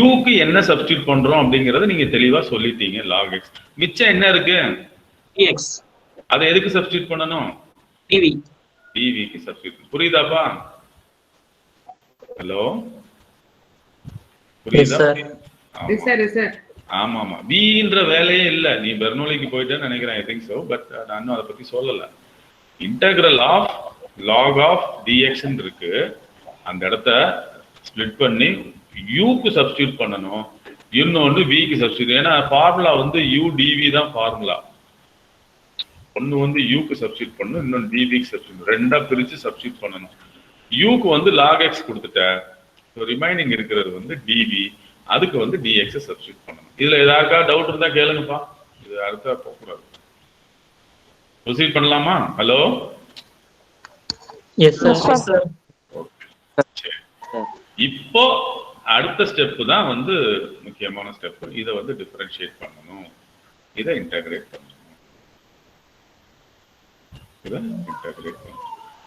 S1: u க்கு என்ன சப்ஸ்டிடியூட் பண்றோம் அப்படிங்கறத நீங்க தெளிவா சொல்லிட்டீங்க, log x. மிச்சம் என்ன இருக்கு?
S3: dx.
S1: அதை எதுக்கு சப்ஸ்டிடியூட் பண்ணணும்? dv க்கு சப்ஸ்டிடியூட். புரியுதாப்பா? ஹலோ, புரியுதா? ஆமா ஆமா, vன்ற வேலையே இல்ல. நீ பெர்னோலிக்கு போயிட்டேன்னு நினைக்கிறேன், ஐ திங்க் சோ. பட் நான் இன்னும் அதை பத்தி சொல்லல. Integral of log of dx இருக்கு, அந்த இடத்த ஸ்ப்ளிட் பண்ணி u க்கு சப்ஸ்டிடியூட் பண்ணணும், இன்னொன்னு v க்கு சப்ஸ்டிடியூட். ஏன்னா ஃபார்முலா வந்து u dv தான் ஃபார்முலா. ஒன்னு வந்து u க்கு சப்ஸ்டிடியூட் பண்ணணும், இன்னொன்னு dv க்கு சப்ஸ்டிடியூட். ரெண்டா பிரிச்சு சப்ஸ்டிடியூட் பண்ணணும். u க்கு வந்து log x கொடுத்துட்டேன், ரிமைனிங் இருக்கிறது வந்து dv, அதுக்கு வந்து dx சப்ஸ்டிடியூட் பண்ணணும். இதுல ஏதாவது டவுட் இருந்தா கேளுங்கப்பா, இது அடுத்த போகக்கூடாது. ப்ரொசீட் பண்ணலாமா? Hello,
S2: yes sir.
S1: இப்போ அடுத்த ஸ்டெப் தான் வந்து முக்கியமான ஸ்டெப். இதை வந்து டிஃபரன்ஷியேட் பண்ணணும், இதை இன்டகிரேட் பண்ணணும்.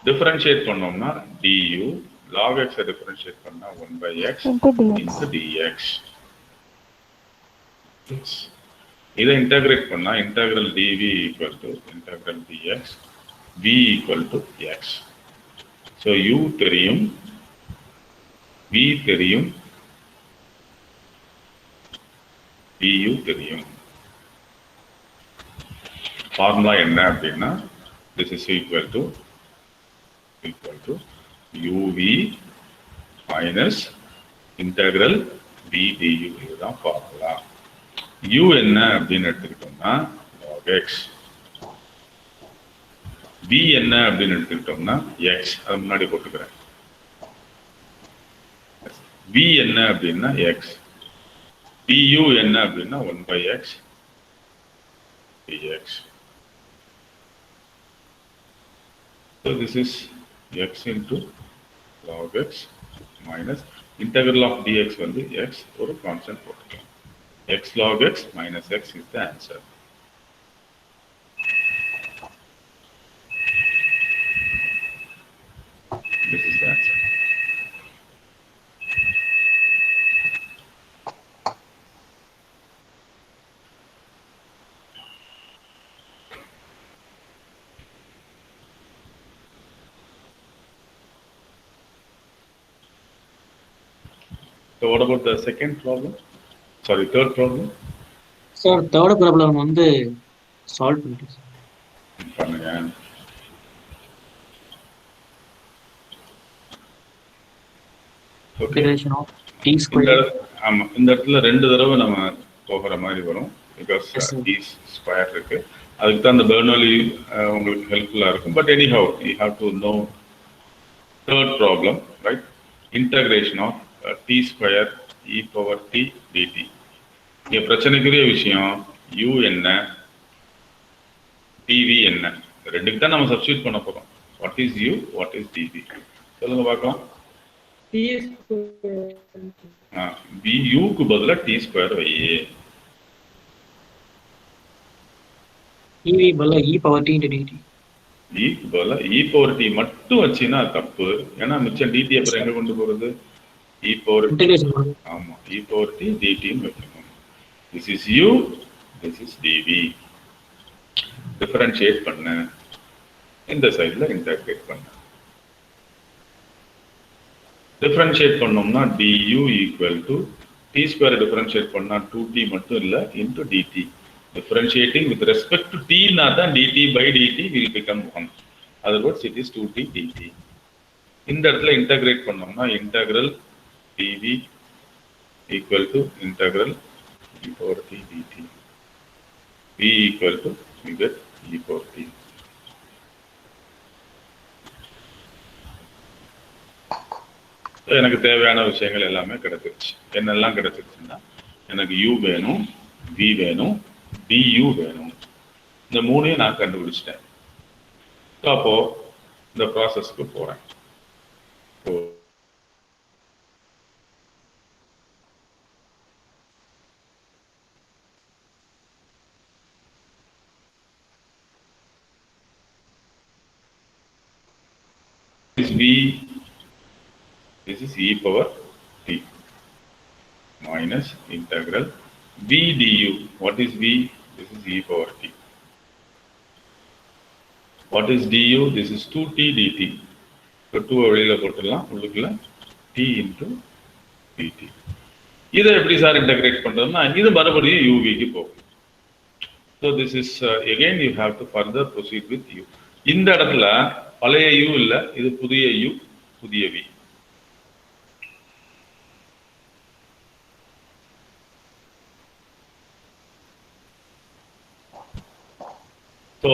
S1: டிஃபரன்ஷியேட் பண்ணோம்னா du log x டிஃபரன்ஷியேட் பண்ணா 1/x into dx. இதை இன்டகிரேட் பண்ணா integral dv equal to integral dx, v equal to x. So u தெரியும், v தெரியும், du தெரியும். ஃபார்முலா என்ன அப்படின்னா, this is equal to uv minus integral v du. இதுதான் formula. u என்ன அப்படின்னு எடுத்துக்கிட்டோம்னா log x, v என்ன அப்படின்னு எடுத்துக்கிட்டோம்னா x. அது முன்னாடி போட்டுக்கிறேன். v என்ன அப்படின்னா x, du என்ன அப்படின்னா 1/x dx. So this is x into log x minus integral of dx வந்து x, ஒரு கான்ஸ்டன்ட் போட்டுக்கலாம். x log x minus x is the answer. This is the answer. So what about the second problem? Sorry, third problem?
S3: Sir, third problem வந்து solve பண்ணிட்டேன் sir.
S1: பண்ணுங்க.
S3: integration of t square.
S1: ஆமா, இந்த இடத்துல ரெண்டு தடவை நம்ம போகிற மாதிரி வரும், பிகாஸ் t ஸ்கொயர் இருக்கு. அதுக்கு தான் அந்த பெர்னோலி உங்களுக்கு ஹெல்ப்ஃபுல்லாக இருக்கும். But anyhow you have to know third problem, right? Integration of t square e power t dt. இங்கே பிரச்சனைக்குரிய விஷயம் u என்ன, dv என்ன, ரெண்டுக்கு தான் நம்ம சப்ஸ்டியூட் பண்ண போகிறோம். What is u, what is dv? சொல்லுங்க பார்க்கலாம். க்கு பதிலா டி ஸ்கொயர் வையே.
S3: dv பதிலா e power t into dt.
S1: e க்கு பதிலா e பவர் t மட்டும் வச்சீங்கன்னா தப்பு. ஏன்னா மிச்சம் dt அப்புறம் எங்க கொண்டு போறது? e power
S3: integration.
S1: ஆமா, e பவர் t dt ன்னு வைக்கணும். this is u, this is dv. Differentiate பண்ண, இந்த சைடுல இன்டகிரேட் பண்ண. டிஃபரன்ஷியேட் பண்ணோம்னா du equal to t square differentiate பண்ணா 2t மட்டும் இல்ல into dt. Differentiating with respect to t தான் dt by dt will become 1. Otherwise it is 2t dt. இந்த இடத்துல இன்டகிரேட் பண்ணோம்னா integral dv equal to integral e power t dt. v equal to we get e power t. எனக்கு தேவையான விஷயங்கள் எல்லாமே கிடைச்சிருச்சு. என்னெல்லாம் கிடைச்சிருச்சுன்னா எனக்கு u வேணும், v வேணும், du வேணும். இந்த மூணையும் நான் கண்டுபிடிச்சிட்டேன். அப்போ இந்த ப்ராசஸ்க்கு போறேன். This is v, this is e power t minus integral v du. What is v? This is e power t. What is du? This is 2t dt. So 2 வெளியில போட்டுடலாம், உள்ளுக்குள்ள t into dt. இதை எப்படி sir integrate பண்றதுன்னா இது மறுபடியும் uv க்கு போகும். So this is again you have to further proceed with u. இந்த இடத்துல பழைய u இல்ல, இது புதிய u, புதிய v. So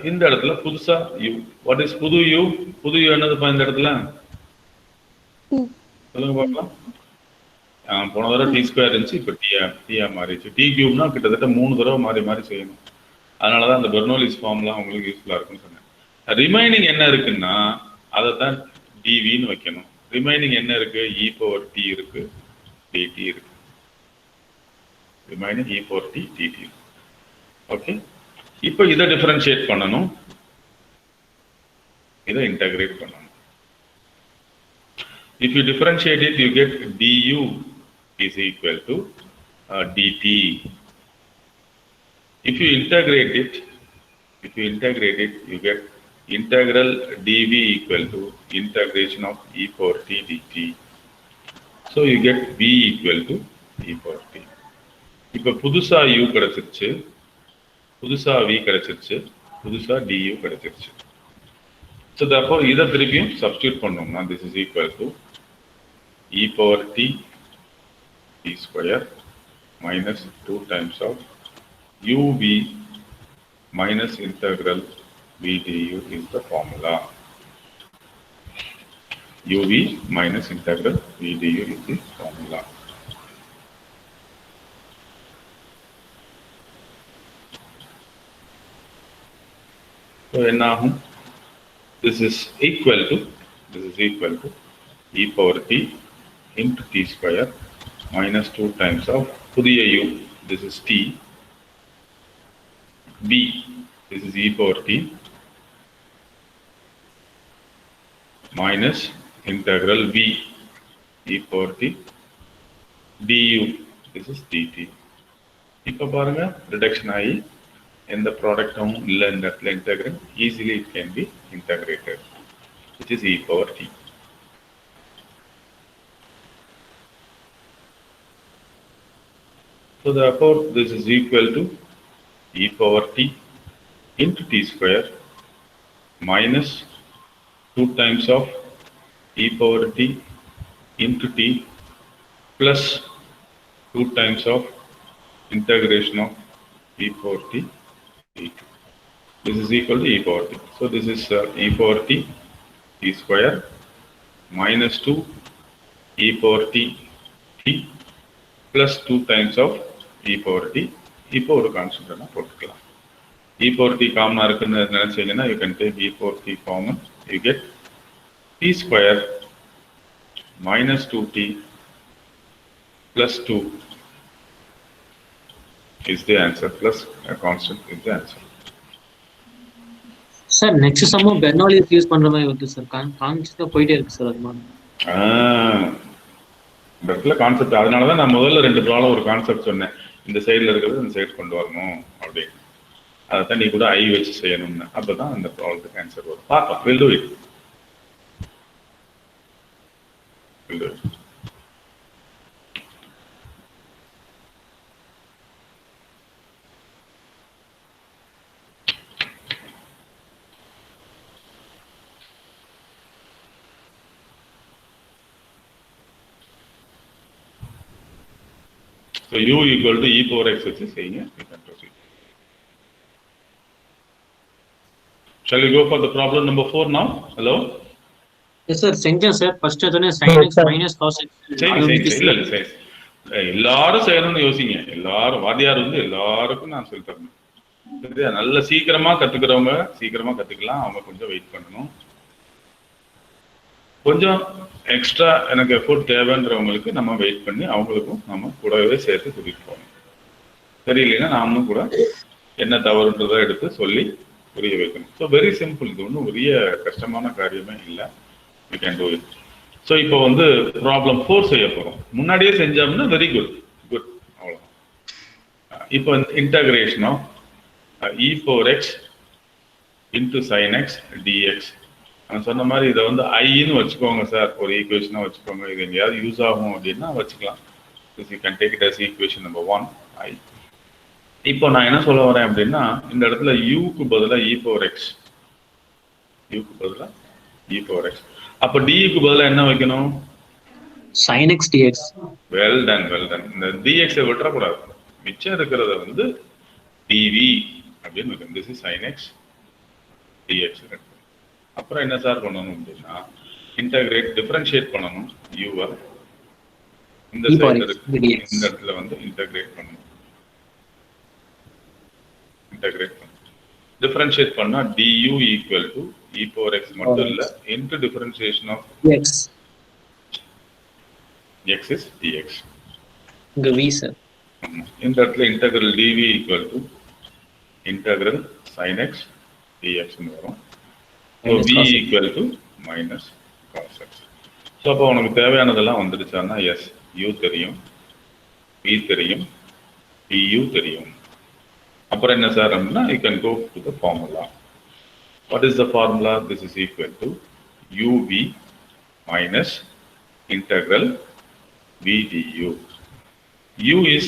S1: இந்த இடத்துல புதுசா u. What is புது u? புது u என்னதுப்பா இந்த இடத்துல? சொல்லுங்க பார்க்கலாம். போன தடவை டி ஸ்கொயர் இருந்துச்சு, இப்போ டீயா மாறிடுச்சு. டி கியூப்னா கிட்டத்தட்ட 3 தடவை மாறி மாறி செய்யணும். அதனால தான் அந்த பெர்னோலிஸ் ஃபார்ம்லாம் உங்களுக்கு யூஸ்ஃபுல்லாக இருக்குன்னு சொன்னேன். ரிமைனிங் என்ன இருக்குன்னா அதை தான் டிவின்னு வைக்கணும். ரிமைனிங் என்ன இருக்கு? இ பவர் டி இருக்கு, டிடி இருக்கு. ரிமைனிங் இ பவர் டி டிடி. ஓகே, இப்போ இதை டிஃபரன்ஷியேட் பண்ணணும், இதை இன்டகிரேட் பண்ணணும். If you differentiate it, you get du is equal to dt. If you integrate it, you get integral dv equal to integration of e power t dt. So you get v equal to e power t. இப்போ புதுசா u கிடைச்சிருச்சு, புதுசா v கிடைச்சிருச்சு, புதுசா du கிடைச்சிருச்சு. So therefore இதை திருப்பியும் substitute பண்ணோம்னா this is equal to e power t t square minus 2 times of uv minus integral v du is the formula. uv minus integral v du is the formula. So என்ன ஆகும்? This is equal to e power t into t square minus 2 times of புதிய u, this is t, b, this is e power t minus integral v e power t du, this is dt. இப்போ பாருங்க reduction ஆகி எந்த ப்ராடக்டும் இல்லை, இந்த இடத்துல integrate easily it can be integrated, which is e power t. So therefore this is equal to e power t into t square minus 2 times of e power t into t plus 2 times of integration of e power t t. This is equal to e power t. So this is e power t square minus 2 e power t plus 2 times of e power t. இப்போ ஒரு constant போட்டுக்கலாம். e power t காமனா இருக்குன்னு நினைச்சீங்கன்னா you can take e power t common. You get t square minus 2t plus 2 is the answer, plus a constant is the answer.
S3: Sir next சம்மோ Bernoulli's use பண்ற மாதிரி வருது sir. Concept போயிட்டே இருக்கு sir. அது மாதிரி
S1: இந்த இடத்துல கான்செப்ட், அதனால தான் நான் முதல்ல 2 ப்ராப்ளம் ஒரு கான்செப்ட் சொன்னேன். இந்த சைடில் இருக்கிறது இந்த சைடு கொண்டு வரணும் அப்படின்னு. அதை தான் நீ கூட ஐ வச்சு செய்யணும்னு. அப்போ தான் அந்த ப்ராப்ளத்துக்கு ஆன்சர் வரும். பார்க்கலாம். Will do it. So u equal to e power x வச்சு செய்யுங்க. You can proceed. Shall we go for the problem number 4 now? Hello?
S3: Yes sir, செஞ்சேன் சார். ஃபர்ஸ்ட் அதனே sin x minus cos x.
S1: இல்ல எல்லாரும் செய்யணும்னு யோசிங்க. எல்லாரும் வாத்தியார் வந்து எல்லாருக்கும் நான் சொல்லி தரணும். நல்ல சீக்கிரமா கத்துக்கிறவங்க சீக்கிரமா கத்துக்கலாம். அவங்க கொஞ்சம் வெயிட் பண்ணணும். கொஞ்சம் எக்ஸ்ட்ரா எனக்கு எஃபோர்ட் தேவைன்றவங்களுக்கு நம்ம வெயிட் பண்ணி அவங்களுக்கும் நம்ம கூடவே சேர்த்து கூட்டிட்டு போகணும். தெரியலன்னா நாமளும் கூட என்ன தவறுன்றதை எடுத்து சொல்லி புரிய வைக்கணும். So very simple. இது ஒன்றும் பெரிய கஷ்டமான காரியமே இல்லை. You can do it. So இப்போ வந்து ப்ராப்ளம் 4 செய்ய போகிறோம். முன்னாடியே செஞ்சோம்னா வெரி குட் அவ்வளோதான். இப்போ integration of e power x into sin x dx. நான் சொன்ன மாதிரி இதை வந்து ஐன்னு வச்சுக்கோங்க சார். ஒரு ஈக்குவேஷனாக வச்சுக்கோங்க. இது எங்கேயாவது யூஸ் ஆகும் அப்படின்னா வச்சுக்கலாம். You can take it as equation number 1 I. இப்போ நான் என்ன சொல்ல வரேன் அப்படின்னா, இந்த இடத்துல யூக்கு பதிலாக இ பவர் எக்ஸ், யூக்கு பதிலாக இ பவர் எக்ஸ். அப்போ டிக்கு பதிலாக என்ன வைக்கணும்?
S3: sin x dx.
S1: Well done. இந்த dx-ஐ விட்டுறக்கூடாது. மிச்சம் இருக்கிறத வந்து dv அப்படின்னு வைக்கணும். This is sin x dx. அப்புறம் என்ன சார் பண்ணணும் அப்படின்னா, இன்டகிரேட் டிஃபரன்ஷியேட் பண்ணணும் யூவை. இந்த இடத்துல வந்து இன்டகிரேட் பண்ணணும். டிஃபரன்ஷியேட் பண்ணா du equal to e power x மட்டும் இல்ல, into differentiation of
S3: x.
S1: x is dx.
S3: இங்க v சார்.
S1: இந்த இடத்துல integral dv equal to integral sin x dx ன்னு வரும். So v equal to minus cos x. So அப்போ உனக்கு தேவையானதெல்லாம் வந்துடுச்சான்னா எஸ், u தெரியும், v தெரியும், du தெரியும். அப்புறம் என்ன சார் அப்படின்னா, you can go to the formula. What is the formula? This is equal to uv minus integral v du. u is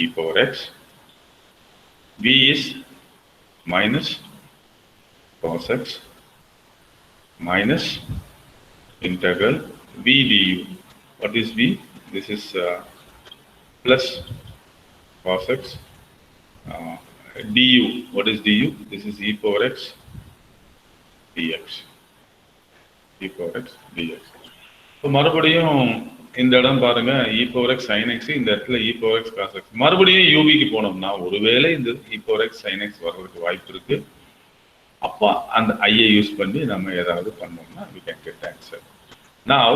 S1: e power x, v is minus cos x minus integral v du. What is v? This is plus cos x du. What is du? This is e power x dx. e power x dx. So மறுபடியும் இந்த இடம் பாருங்க, e power x sin x, இந்த இடத்துல e power x cos x. மறுபடியும் uv க்கு போனோம்னா ஒருவேளை இந்த e power x sin x வர்றதுக்கு வாய்ப்பு இருக்கு. அப்போ அந்த ஐயை யூஸ் பண்ணி நம்ம ஏதாவது பண்ணோம்னா we can get answer. Now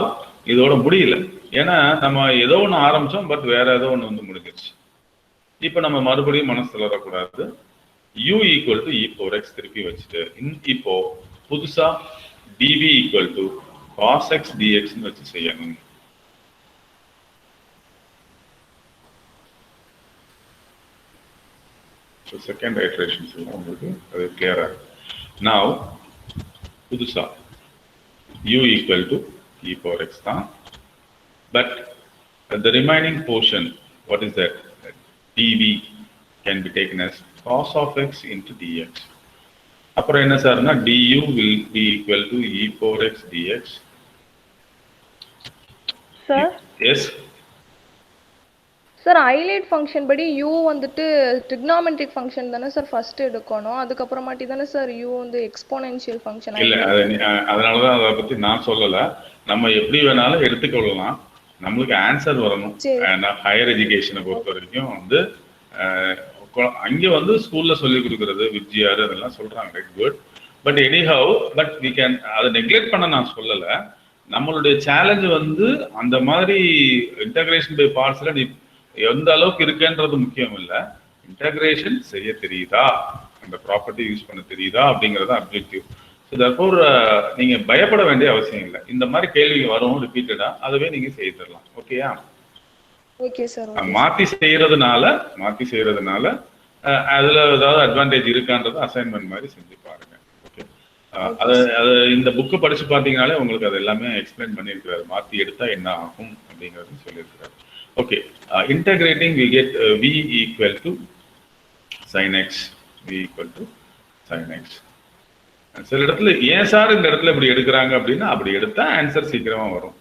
S1: இதோட முடியல. ஏன்னா நம்ம ஏதோ ஒன்று ஆரம்பிச்சோம், பட் வேற ஏதோ ஒன்று வந்து முடிஞ்சிருச்சு. இப்போ நம்ம மறுபடியும் மனசு தளரக்கூடாது. u equal to e power X திருப்பி வச்சுட்டு இப்போ புதுசா dv equal to cos x dxன்னு வச்சு செய்யணும். ஸோ செகண்ட் ஐட்ரேஷன் செய்யணும். உங்களுக்கு அது கிளியரா இருக்கு. Now புதுசா u equal to e power x தான். But the remaining portion, what is that? dv can be taken as cos of x into dx. அப்புறம் என்ன சார்னா du will be equal to e power x dx.
S2: Sir?
S1: Yes.
S5: Sir highlight function படி u வந்துட்டு trigonometric function தானே sir first எடுக்கணும், அதுக்கப்புறமாட்டி தானே sir u வந்து exponential function.
S1: இல்லை அதனால தான் அதை பற்றி நான் சொல்லலை. நம்ம எப்படி வேணாலும் எடுத்துக்கொள்ளலாம், நம்மளுக்கு ஆன்சர் வரணும். ஹையர் எஜுகேஷனை பொறுத்த வரைக்கும் வந்து அங்கே வந்து ஸ்கூலில் சொல்லி கொடுக்குறது விஜிஆர் அதெல்லாம் சொல்கிறாங்க, right, good. But anyhow but we can அதை நெக்லெக்ட் பண்ண நான் சொல்லலை. நம்மளுடைய சேலஞ்சு வந்து அந்த மாதிரி இன்டகிரேஷன் பை பார்ட்ஸில் நீ எந்த அளவுக்கு இருக்குன்றது முக்கியம் இல்லை, இன்டகிரேஷன் செய்ய தெரியுதா, அந்த ப்ராப்பர்ட்டி யூஸ் பண்ண தெரியுதா அப்படிங்கிறது அப்ஜெக்டிவ். ஸோ தற்போர் நீங்கள் பயப்பட வேண்டிய அவசியம் இல்லை. இந்த மாதிரி கேள்வி வரும் ரிப்பீட்டடாக, அதுவே நீங்கள் செய்ய தரலாம். ஓகேயா?
S5: Okay sir.
S1: மாற்றி செய்யறதுனால அதில் ஏதாவது அட்வான்டேஜ் இருக்கான்றது அசைன்மெண்ட் மாதிரி செஞ்சு பாருங்க. ஓகே, அது இந்த புக்கு படிச்சு பார்த்தீங்கனாலே உங்களுக்கு அது எல்லாமே எக்ஸ்பிளைன் பண்ணியிருக்கிறாரு, மாற்றி எடுத்தால் என்ன ஆகும் அப்படிங்கிறது சொல்லியிருக்கிறாரு. Okay, integrating we get v equal to sin x, v equal to sin x. சில இடத்துல ஏன் சார் இந்த இடத்துல இப்படி எடுக்கிறாங்க அப்படின்னா, அப்படி எடுத்தா ஆன்சர் சீக்கிரமா வரும்,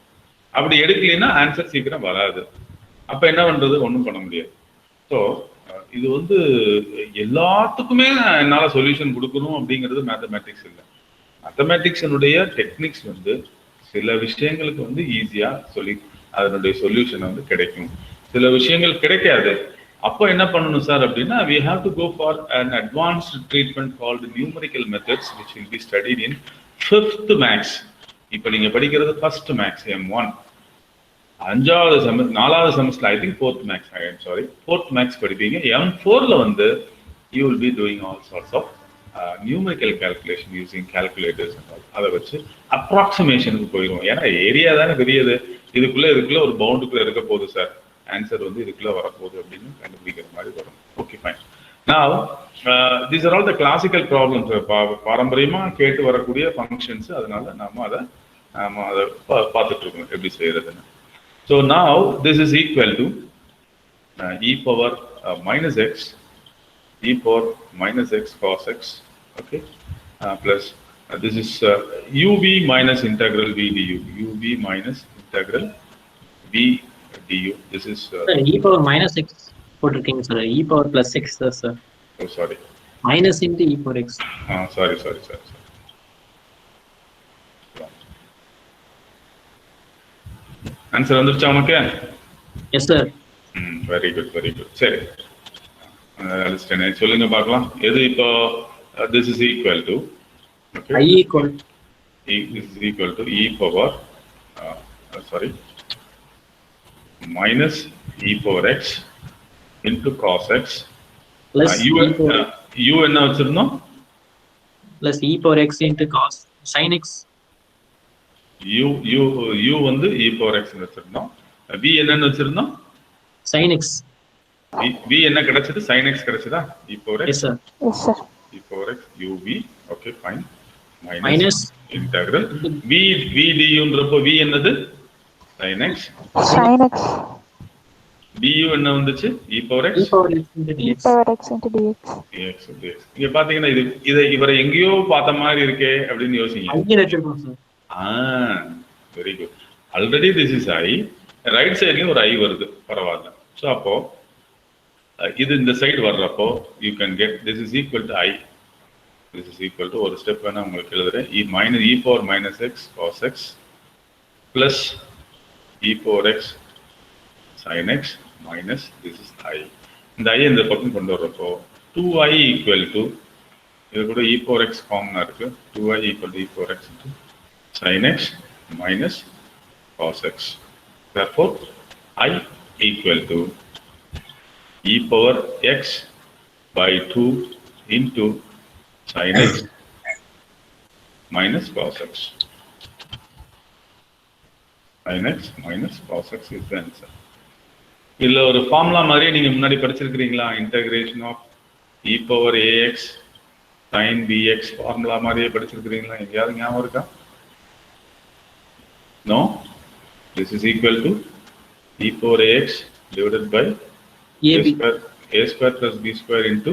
S1: அப்படி எடுக்கலைன்னா ஆன்சர் சீக்கிரம் வராது. அப்ப என்ன பண்றது? ஒன்றும் பண்ண முடியாது. ஸோ இது வந்து எல்லாத்துக்குமே என்னால் சொல்யூஷன் கொடுக்கணும் அப்படிங்கிறது மேத்தமேட்டிக்ஸ் இல்லை. மேத்தமேட்டிக்ஸினுடைய டெக்னிக்ஸ் வந்து சில விஷயங்களுக்கு வந்து ஈஸியா சொல்லி அதனுடைய சொல்யூஷன் வந்து கிடைக்கும், சில விஷயங்கள் கிடைக்காது. அப்போ என்ன பண்ணணும் சார் அப்படின்னா, we have to go for an advanced treatment called numerical methods which will be studied in 5th max. இப்போ நீங்க படிக்கிறது ஃபர்ஸ்ட் மேக்ஸ் M1, 5வது செமஸ்டர் 4வது semester, I think 4th maths, I am sorry 4th maths படிப்பீங்க. M4ல வந்து you will be doing all sorts of numerical calculation using calculators and all. அதை வச்சு அப்ராக்சிமேஷனுக்கு போயிடும். ஏன்னா ஏரியா தானே பெரியது, இதுக்குள்ள ஒரு பவுண்டுக்குள்ள இருக்க போகுது சார், ஆன்சர் வந்து இதுக்குள்ள வரப்போகுது அப்படின்னு கண்டுபிடிக்கிற மாதிரி வரும். Okay, fine. Now these are all the classical problems, பாரம்பரியமா கேட்டு வரக்கூடிய ஃபங்க்ஷன்ஸ். அதனால நாம அதை பார்த்துட்டு இருக்கோம் எப்படி செய்யறதுன்னு. So now this is equal to e power minus x, e power minus x cos x, okay, plus this is uv minus integral v du, uv minus integral v du. This is
S3: e power minus x போட்டுருக்கீங்க சார், e power plus x சார்.
S1: oh sorry,
S3: minus into e power x.
S1: sorry answer வந்துருச்சா உனக்கு?
S3: Yes sir.
S1: Very good. சரி, சொல்லுங்க பார்க்கலாம். எது இப்போ this is equal to, okay,
S3: I equal
S1: this is equal to e power minus e power x into cos x
S3: plus
S1: u என்ன வச்சிருந்தோம்?
S3: plus e power x into cos sin x.
S1: u வந்து e power x வச்சிருந்தோம். v என்னன்னு வச்சிருந்தோம்?
S3: sin x.
S1: v என்ன கிடைச்சது? sin x கிடைச்சதா? e power x.
S3: Yes sir.
S1: e power x uv. okay, fine.
S3: minus
S1: integral v du ன்றப்போ v என்னது? sin x. du என்ன வந்துச்சு? e power x
S3: into dx.
S1: dx. இங்க பாத்தீங்கன்னா இவரை எங்கேயோ பார்த்த மாதிரி இருக்கே அப்படின்னு யோசிங்க.
S3: அங்கே வச்சிருக்கோம் sir.
S1: Very good. Already this is I, right சைட்லயும் ஒரு ஐ வருது, பரவாயில்ல. ஸோ அப்போ இது இந்த சைடு வர்றப்போ you can get this is equal to I, this is equal to, ஒரு ஸ்டெப் வேணா உங்களுக்கு எழுதுறேன், e power minus x cos x plus e power x sin x minus this is i. இந்த i இந்த பக்கம் கொண்டு வர்றப்போ 2i equal to, இது கூட e power x காமனா இருக்கு, 2i equal to e power x into sin x minus cos x. Therefore I equal to e power x by 2 into sin x minus cos x. Sin x minus cos x is the answer. இதுல ஒரு formula மாதிரி நீங்க முன்னாடி படிச்சிருக்கீங்களா? Integration of e power ax sin bx formula மாதிரியே படிச்சிருக்கீங்களா? எங்கயாவது ஞாபகம் இருக்கா? No, this is equal to e power ax divided by a square plus b square into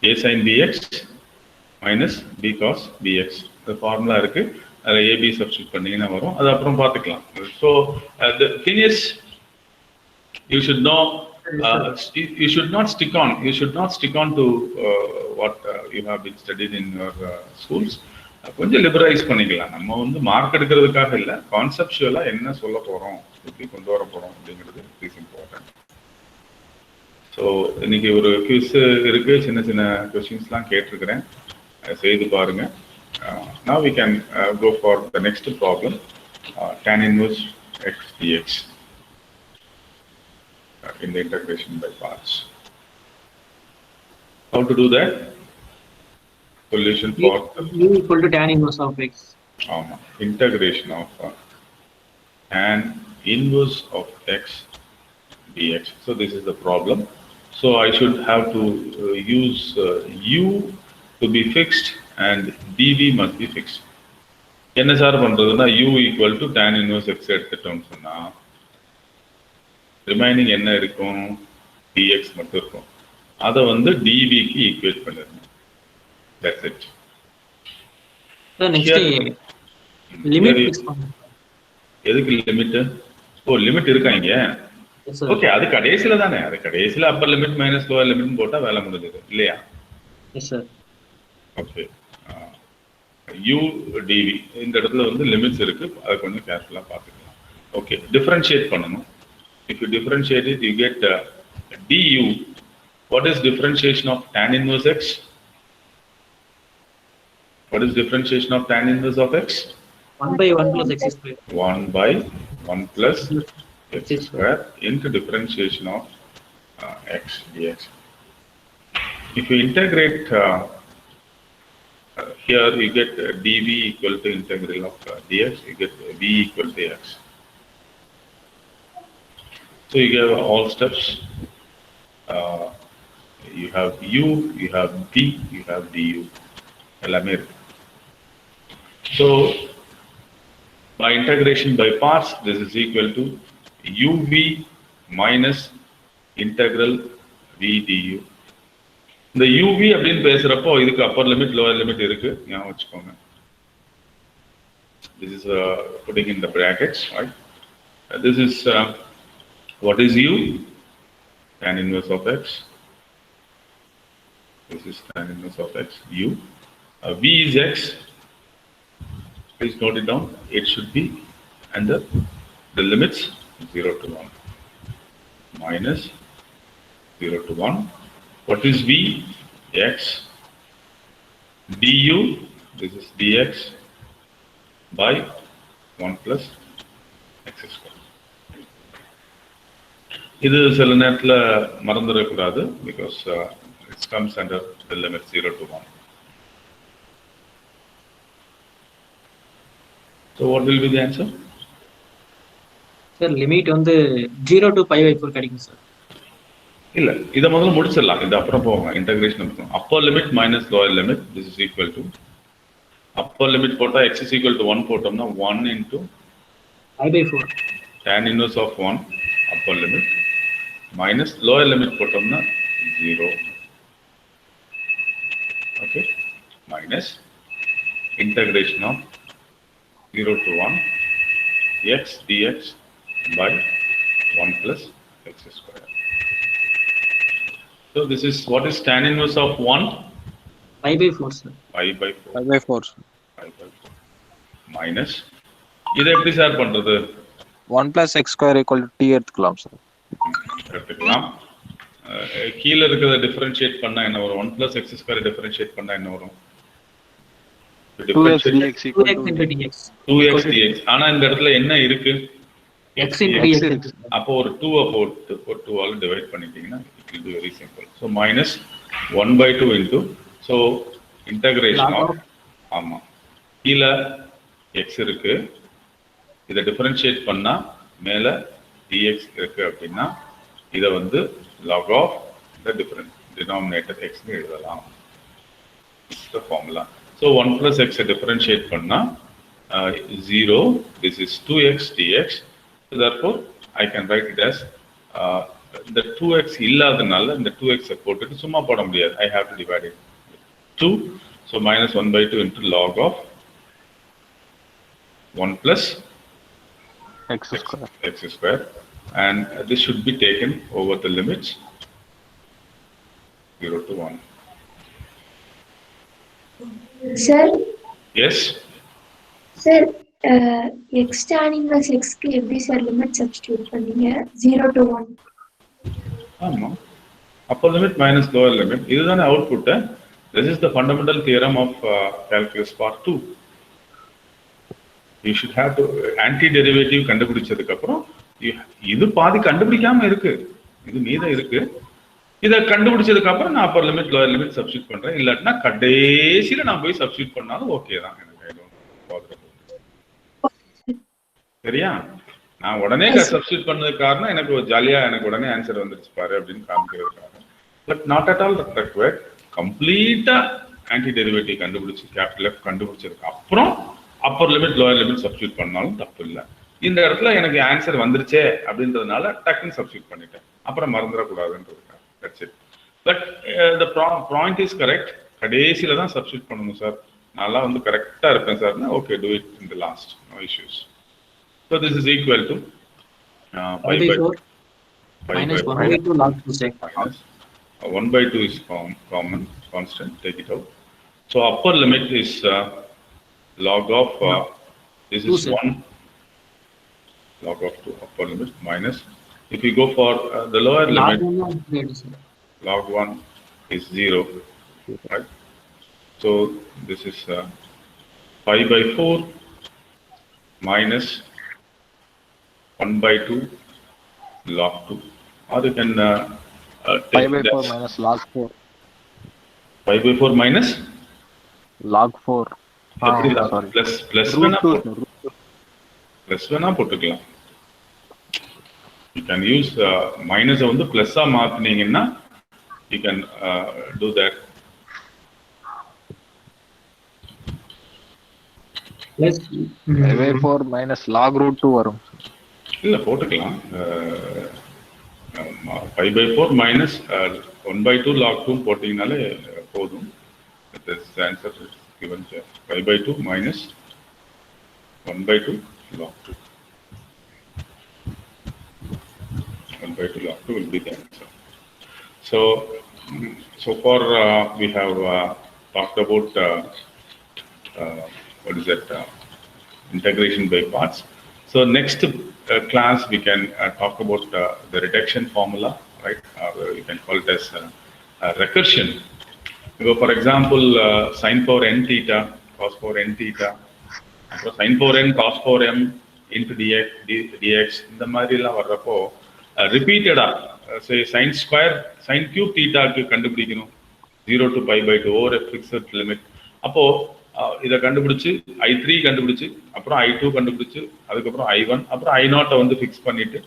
S1: a sin bx minus b cos bx. The formula இருக்கு. அதில் AB substitute பண்ணிங்கன்னா வரும். அது அப்புறம் பார்த்துக்கலாம். So the thing is you should know you should not stick on to what you have been studied in your schools. கொஞ்சம் liberalise பண்ணிக்கலாம். நம்ம வந்து மார்க் எடுக்கிறதுக்காக இல்லை, கான்செப்சுவலாக என்ன சொல்ல போகிறோம், எப்படி கொண்டு வர போகிறோம் அப்படிங்கிறது இஸ் இம்பார்ட்டன்ட். ஸோ இன்னைக்கு ஒரு குவிஸ் இருக்குது, சின்ன சின்ன கொஸ்டின்ஸ்லாம் கேட்டிருக்கிறேன், செய்து பாருங்கள். Now we can go for the next problem, tan inverse x dx in the integration by parts. How to do that? Solution for
S3: u equal to tan inverse of x.
S1: Integration of tan inverse of x dx. So this is the problem. So I should have to use u to be fixed and dv must be fixed. என்ன sir பண்றதுன்னா u equal to tan inverse x எடுத்துட்டோம்னு சொன்னா remaining என்ன இருக்கும், dx மட்டும் இருக்கும். அதை வந்து dv க்கு ஈக்குவேட் பண்ணிடணும். That's it.
S3: So next limit fix பண்ணனும்.
S1: எதுக்கு லிமிட்? ஓ லிமிட் இருக்காங்க. ஓகே, அது கடைசில தானே, அது கடைசில upper limit minus lower limit போட்டா வேலை முடிஞ்சது இல்லையா?
S3: Yes sir.
S1: Okay, u dv இந்த இடத்துல வந்து லிமிட்ஸ் இருக்கு, அதை கொஞ்சம் கேர்ஃபுல்லா பார்த்துக்கலாம். ஓகே, டிஃபரன்ஷியேட் பண்ணணும். If you differentiate it, you get du. What is differentiation of tan inverse x? What is differentiation of tan inverse of x?
S3: 1 by 1 plus x square.
S1: 1 by 1 plus x square into differentiation of x dx. If you integrate here, you get dv equal to integral of dx, you get v equal to x. So you have all steps. You have u, you have v, you have du. So by integration by parts, this is equal to uv minus integral v du. The uv அப்படின்னு பேசுறப்போ இதுக்கு upper limit lower limit இருக்கு, ஞாபகம் வச்சுக்கோங்க. This is putting in the brackets, right? This is what is u? Tan inverse of x. This is tan inverse of x, u. V is x. Please note it down. It should be under the limits 0 to 1. Minus 0 to 1. What is v? X. Du, this is dx by 1 plus x square. இது சில நேரத்தில் மறந்துடக்கூடாது, because it comes under the limit 0 to 1. So what will be the answer?
S3: Sir, limit வந்து 0 to pi by 4 கிடைக்கும் sir.
S1: இல்ல, இத முதல்ல முடிச்சிடலாம், இது அப்புறம் போவோம். இன்டகிரேஷன் அப்புறம். Upper limit minus lower limit, this is equal to upper limit போட்டா x is equal to 1 போட்டோம்னா 1 into
S3: pi by 4
S1: tan inverse of 1 upper limit minus lower limit போட்டோம்னா 0. Okay, minus integration of 0 to 1 x dx by 1 plus x square. So this is what is tan inverse of 1?
S3: pi by 4 sir.
S1: Pi by 4.
S6: Pi by 4.
S1: Pi by 4. Minus. இதை எப்படி sir பண்றது?
S6: 1 plus x square equal to t எடுத்துக்கலாம் sir.
S1: எடுத்துக்கலாம். கீழ இருக்கிறத differentiate பண்ணா என்ன வரும்? 1 plus x square டிஃபரன்ஷியேட் பண்ணா என்ன வரும்?
S6: 2x dx equal to
S3: 2x dx.
S1: 2x dx. ஆனா இந்த இடத்துல என்ன இருக்கு?
S3: x into dx.
S1: அப்போ ஒரு 2 போட்டு ஒரு 2 ஆல டிவைட் பண்ணிட்டீங்கன்னா it will be very simple. So minus 1 by 2 into, so integration of, ஆமா, கீழ x இருக்கு, இதை டிஃபரன்ஷியேட் பண்ணா மேல dx இருக்கு அப்படின்னா இதை வந்து log of the different denominator x னு எழுதலாம். the formula. So 1 plus x differentiate பண்ணா 0, this is 2x dx. So therefore I can write it as the 2x இல்லாதனால இந்த 2x போட்டுட்டு சும்மா போட முடியாது, I have to divide it 2. So minus 1 by 2 into log of 1 plus
S6: x square.
S1: X square, and this should be taken over the limits 0 to 1.
S7: Sir,
S1: Yes.
S7: sir, x tan inverse x க்கு எப்படி sir limit substitute பண்ணீங்க 0 to 1?
S1: ஆமா, upper limit minus lower limit, இதுதானே output. This is the fundamental theorem of calculus part 2. You should have to anti-derivative கண்டுபிடிச்சதுக்கு அப்புறம் இது பாதி கண்டுபிடிக்காம இருக்கு, இது மீதம் இருக்கு. இதை கண்டுபிடிச்சதுக்கு அப்புறம் நான் Appar limit lower limit substitute பண்றேன். இல்லாட்டினா கடைசியில நான் போய் சப்ஸ்டிட்யூட் பண்ணாலும் ஓகே தான் எனக்கு. சரியா? நான் உடனே சப்ஸ்டிட்யூட் பண்ணதுக்கு காரணம் எனக்கு ஒரு ஜாலியா எனக்கு உடனே ஆன்சர் வந்துருச்சு பாரு அப்படின்னு காமிக்கிறதுக்காக. But not at all required. கம்ப்ளீட்டா ஆன்டி டெரிவேட்டிவ் கண்டுபிடிச்சு கேபிட்டல் எஃப் கண்டுபிடிச்சதுக்கு அப்புறம் upper limit lower limit substitute பண்ணாலும் தப்பு இல்லை. இந்த இடத்துல எனக்கு ஆன்சர் வந்துருச்சே அப்படின்றதுனால டக்குன்னு சப்ஸ்டிட்யூட் பண்ணிட்டேன், அப்புறம் மறந்துடக்கூடாதுன்றதுக்காக. That's it. But the point is correct. கடைசியில தான் சப்ஸ்டிட்யூட் பண்ணணும் சார், நல்லா வந்து கரெக்டா இருப்பேன் சார்னா okay, do it in the last, no issues. So this is equal to
S3: 5 by 4 minus 1 by 2 log 2 sec.
S1: 1 by 2 is common constant, take it out. So upper limit is log of this is 1 log of 2 upper limit minus, if you go for the lower limit, log 1 is 0, right? So this is 5 by 4 minus 1 by 2 log 2, or you can take
S6: 5 by 4 minus log 4.
S1: 5 by 4 minus
S6: log 4.
S1: sorry. Plus வேணா போட்டுக்கலாம். You can use minus வந்து plus ah மாத்துனீங்கன்னா you can do that.
S3: Plus
S6: 5 by 4 minus log root 2 வரும்.
S1: இல்ல போட்டுக்கலாம். 5 by 4 minus 1 by 2 log 2 போட்டீங்கனாலே போதும். This answer is given here. 5 by 2 minus 1 by 2 log 2. 1 by 2 log 2 will be the answer. So far we have talked about what is that integration by parts. So next class we can talk about the reduction formula, right? You can call it as recursion. So for example, sin power n theta, cos power n theta, sin power n cos power m into dx இந்த மாதிரி எல்லாம் வர்றப்போ ரிப்பீட்டடா say sin square sin cube theta க்கு கண்டுபிடிக்கணும் 0 to pi by 2 over a fixed limit. அப்போ இதை கண்டுபிடிச்சு I3 கண்டுபிடிச்சு அப்புறம் I2 கண்டுபிடிச்சு அதுக்கப்புறம் I1 அப்புறம் I0 வந்து ஃபிக்ஸ் பண்ணிட்டு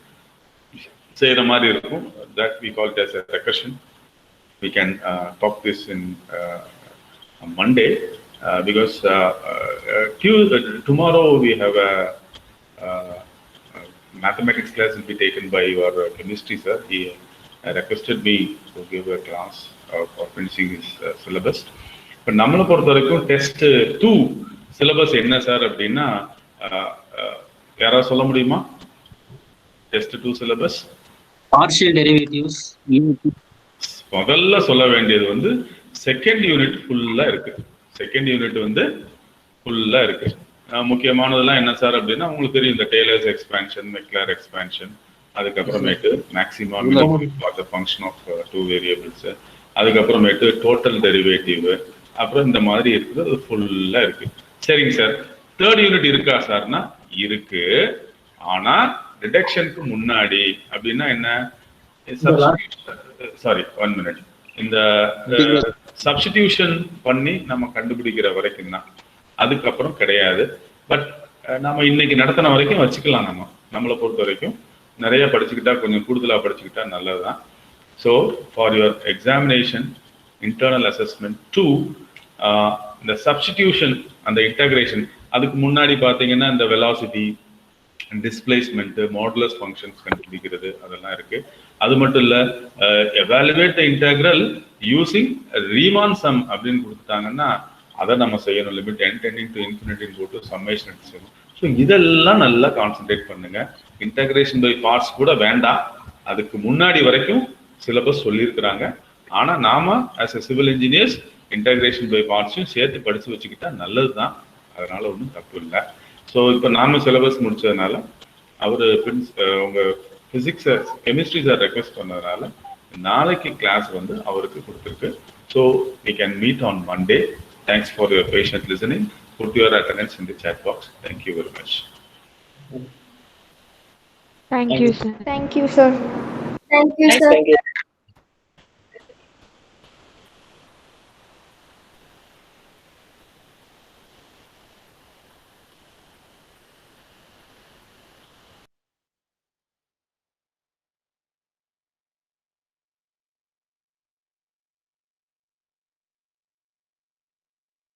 S1: செய்யற மாதிரி இருக்கும். That we call it as a recursion. We can talk this in Monday because tomorrow we have a mathematics class will be taken by your chemistry sir. He requested me to give a class for finishing his syllabus. இப்போ நம்மளை பொறுத்த வரைக்கும் test 2 syllabus என்ன sir அப்படின்னா யாராவது சொல்ல முடியுமா? Test 2 syllabus
S3: partial derivatives.
S1: முதல்ல சொல்ல வேண்டியது வந்து செகண்ட் யூனிட் ஃபுல்லா இருக்கு. செகண்ட் யூனிட் வந்து ஃபுல்லா இருக்கு. முக்கியமானதெல்லாம் என்ன சார் அப்படின்னா உங்களுக்கு தெரியும், இந்த டெய்லர்ஸ் எக்ஸ்பான்ஷன், மெக்லார் எக்ஸ்பான்ஷன், அதுக்கப்புறமேட்டு maximum for the function of 2 variables, அதுக்கப்புறமேட்டு டோட்டல் டெரிவேட்டிவ், அப்புறம் இந்த மாதிரி இருக்குது. அது ஃபுல்லா இருக்கு. சரிங்க சார், தேர்ட் யூனிட் இருக்கா சார்னா இருக்கு. ஆனா டிடக்ஷனுக்கு முன்னாடி அப்படின்னா என்ன, சாரி 1 minute, இந்த சப்ஸ்டிடியூஷன் பண்ணி நம்ம கண்டுபிடிக்கிற வரைக்கும் தான், அதுக்கப்புறம் கிடையாது. பட் நம்ம இன்னைக்கு நடத்தின வரைக்கும் வச்சுக்கலாம். நம்மளை பொறுத்த வரைக்கும் நிறைய படிச்சுக்கிட்டா, கொஞ்சம் கூடுதலா படிச்சுக்கிட்டா நல்லதுதான். So for your examination internal assessment 2 இந்த சப்ஸ்டிடியூஷன் அந்த இன்டகிரேஷன், அதுக்கு முன்னாடி பார்த்தீங்கன்னா இந்த வெலாசிட்டி, டிஸ்பிளேஸ்மெண்ட், மாடுலஸ் ஃபங்க்ஷன்ஸ் கண்டுபிடிக்கிறது அதெல்லாம் இருக்கு. அது மட்டும் இல்ல, எவாலுவேட் த இன்டகிரல் யூசிங் ரீமான் சம் அப்படின்னு கொடுத்துட்டாங்கன்னா அதை நம்ம செய்யணும். Limit n tending to infinity போட்டு சம்மேஷன் செய்யணும். ஸோ இதெல்லாம் நல்லா கான்சென்ட்ரேட் பண்ணுங்க. இன்டகிரேஷன் பை பார்ட்ஸ் கூட வேண்டாம், அதுக்கு முன்னாடி வரைக்கும் சிலபஸ் சொல்லியிருக்கிறாங்க. ஆனால் நாம as a civil engineers integration by பார்ட்ஸையும் சேர்த்து படித்து வச்சுக்கிட்டா நல்லது தான், அதனால ஒன்றும் தப்பு இல்லை. ஸோ இப்போ நாம சிலபஸ் முடிச்சதுனால அவர் உங்கள் ஃபிசிக்ஸை கெமிஸ்ட்ரி சார் ரெக்வெஸ்ட் பண்ணதுனால நாளைக்கு கிளாஸ் வந்து அவருக்கு கொடுத்துருக்கு. So we can meet on Monday. Thanks for your patient listening. Put your attendance in the chat box. Thank you very much.
S2: Thank you, sir.
S7: Thank you, sir. Thank you, sir.